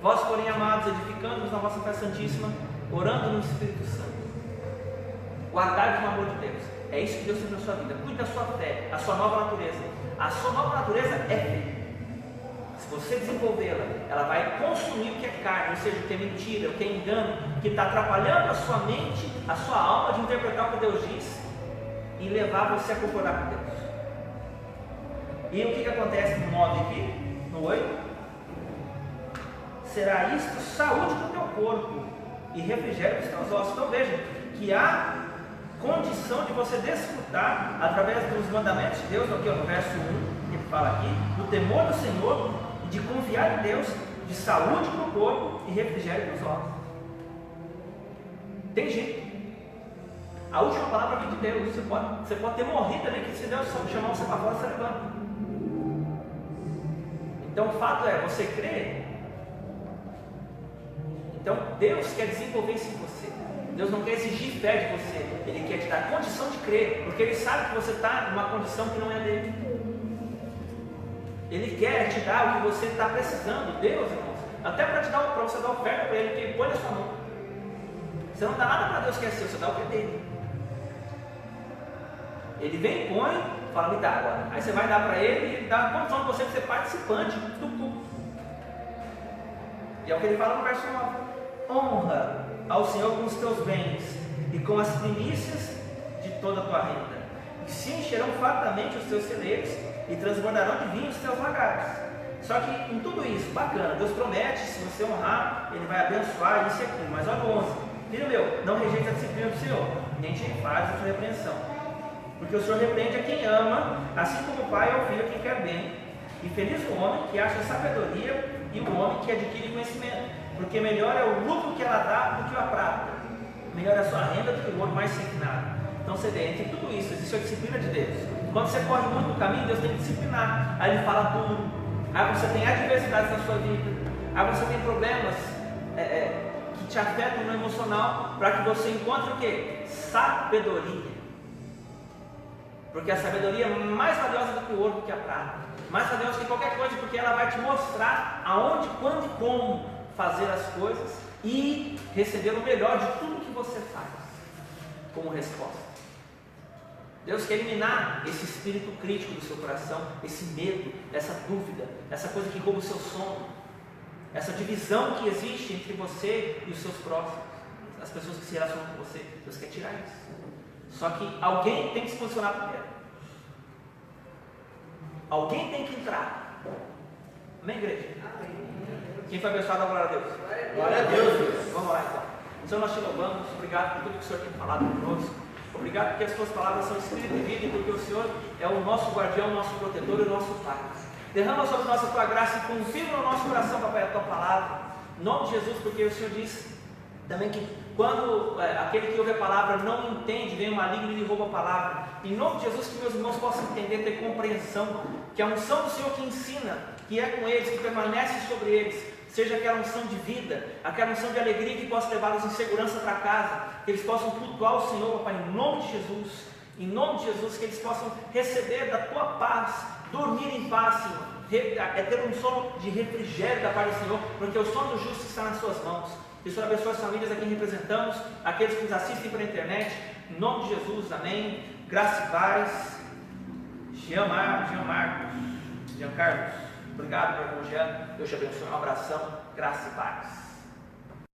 Vós, porém, amados, edificando-vos na vossa fé santíssima, orando no Espírito Santo. Guardai-vos no amor de Deus. É isso que Deus tem na sua vida. Cuide da sua fé, a sua nova natureza. A sua nova natureza é fé. Se você desenvolvê-la, ela vai consumir o que é carne, ou seja, o que é mentira, o que é engano, que está atrapalhando a sua mente, a sua alma de interpretar o que Deus diz e levar você a concordar com Deus. E o que acontece no 9 aqui, no 8? Será isto saúde do teu corpo e refrigério dos teus ossos. Então veja que há condição de você desfrutar através dos mandamentos de Deus, aqui, no verso 1, que ele fala aqui, do temor do Senhor, de confiar em Deus, de saúde para o corpo e refrigério para os ossos. Tem jeito. A última palavra vem de Deus. Você pode ter morrido ali, que se Deus chamar você para fora, você levanta. Então o fato é, você crê. Então Deus quer desenvolver isso em você. Deus não quer exigir fé de você. Ele quer te dar condição de crer, porque Ele sabe que você está numa condição que não é dele. Ele quer te dar o que você está precisando. Deus, irmãos, até para você dar oferta para Ele, que Ele põe na sua mão. Você não dá nada para Deus que é seu, você dá o que é dele. Ele vem, põe, fala, me dá agora. Aí você vai dar para Ele e Ele dá a condição de você ser participante do culto. E é o que Ele fala no verso 9. Honra ao Senhor com os teus bens e com as primícias de toda a tua renda, e se encherão fartamente os teus celeiros e transbordarão de vinho os teus lagares. Só que em tudo isso, bacana, Deus promete, se você honrar, Ele vai abençoar isso e aquilo. Mas olha o 11, filho meu, não rejeite a disciplina do Senhor, nem te enfades a sua repreensão, porque o Senhor repreende a quem ama, assim como o pai ao filho a quem quer bem. E feliz o homem que acha sabedoria e o homem que adquire conhecimento, porque melhor é o lucro que ela dá do que a prata, melhor é a sua renda do que o ouro mais refinado. Então você vê, entre tudo isso, existe a disciplina de Deus. Quando você corre muito no caminho, Deus tem que disciplinar. Aí Ele fala duro. Aí você tem adversidades na sua vida. Aí você tem problemas que te afetam no emocional, para que você encontre o quê? Sabedoria. Porque a sabedoria é mais valiosa do que o ouro, do que a prata. Mais valiosa que qualquer coisa, porque ela vai te mostrar aonde, quando e como fazer as coisas e receber o melhor de tudo que você faz como resposta. Deus quer eliminar esse espírito crítico do seu coração, esse medo, essa dúvida, essa coisa que rouba o seu sono, essa divisão que existe entre você e os seus próximos, as pessoas que se relacionam com você. Deus quer tirar isso. Só que alguém tem que se posicionar primeiro. Alguém tem que entrar. Amém, igreja? Quem foi abençoado, dá glória a Deus. Glória a Deus. Vamos lá então. Senhor, nós te louvamos. Obrigado por tudo que o Senhor tem falado conosco. Obrigado porque as tuas palavras são espírito e vida, e porque o Senhor é o nosso guardião, o nosso protetor e o nosso Pai. Derrama sobre nós a tua graça e confirma no nosso coração, papai, a tua palavra. Em nome de Jesus, porque o Senhor diz também que quando aquele que ouve a palavra não entende, vem o maligno e lhe rouba a palavra. Em nome de Jesus, que meus irmãos possam entender, ter compreensão, que a unção do Senhor que ensina, que é com eles, que permanece sobre eles, seja aquela unção de vida, aquela unção de alegria que possa levá-los em segurança para casa, que eles possam cultuar o Senhor, papai, em nome de Jesus. Em nome de Jesus, que eles possam receber da tua paz, dormir em paz, Senhor. Ter um sono de refrigério da parte do Senhor, porque o sono do justo está nas suas mãos. Que o Senhor abençoe as famílias a quem representamos, aqueles que nos assistem pela internet, em nome de Jesus, amém. Graça e paz. Jean Carlos, obrigado, meu irmão Jean. Deus te abençoe, um abração, graça e paz.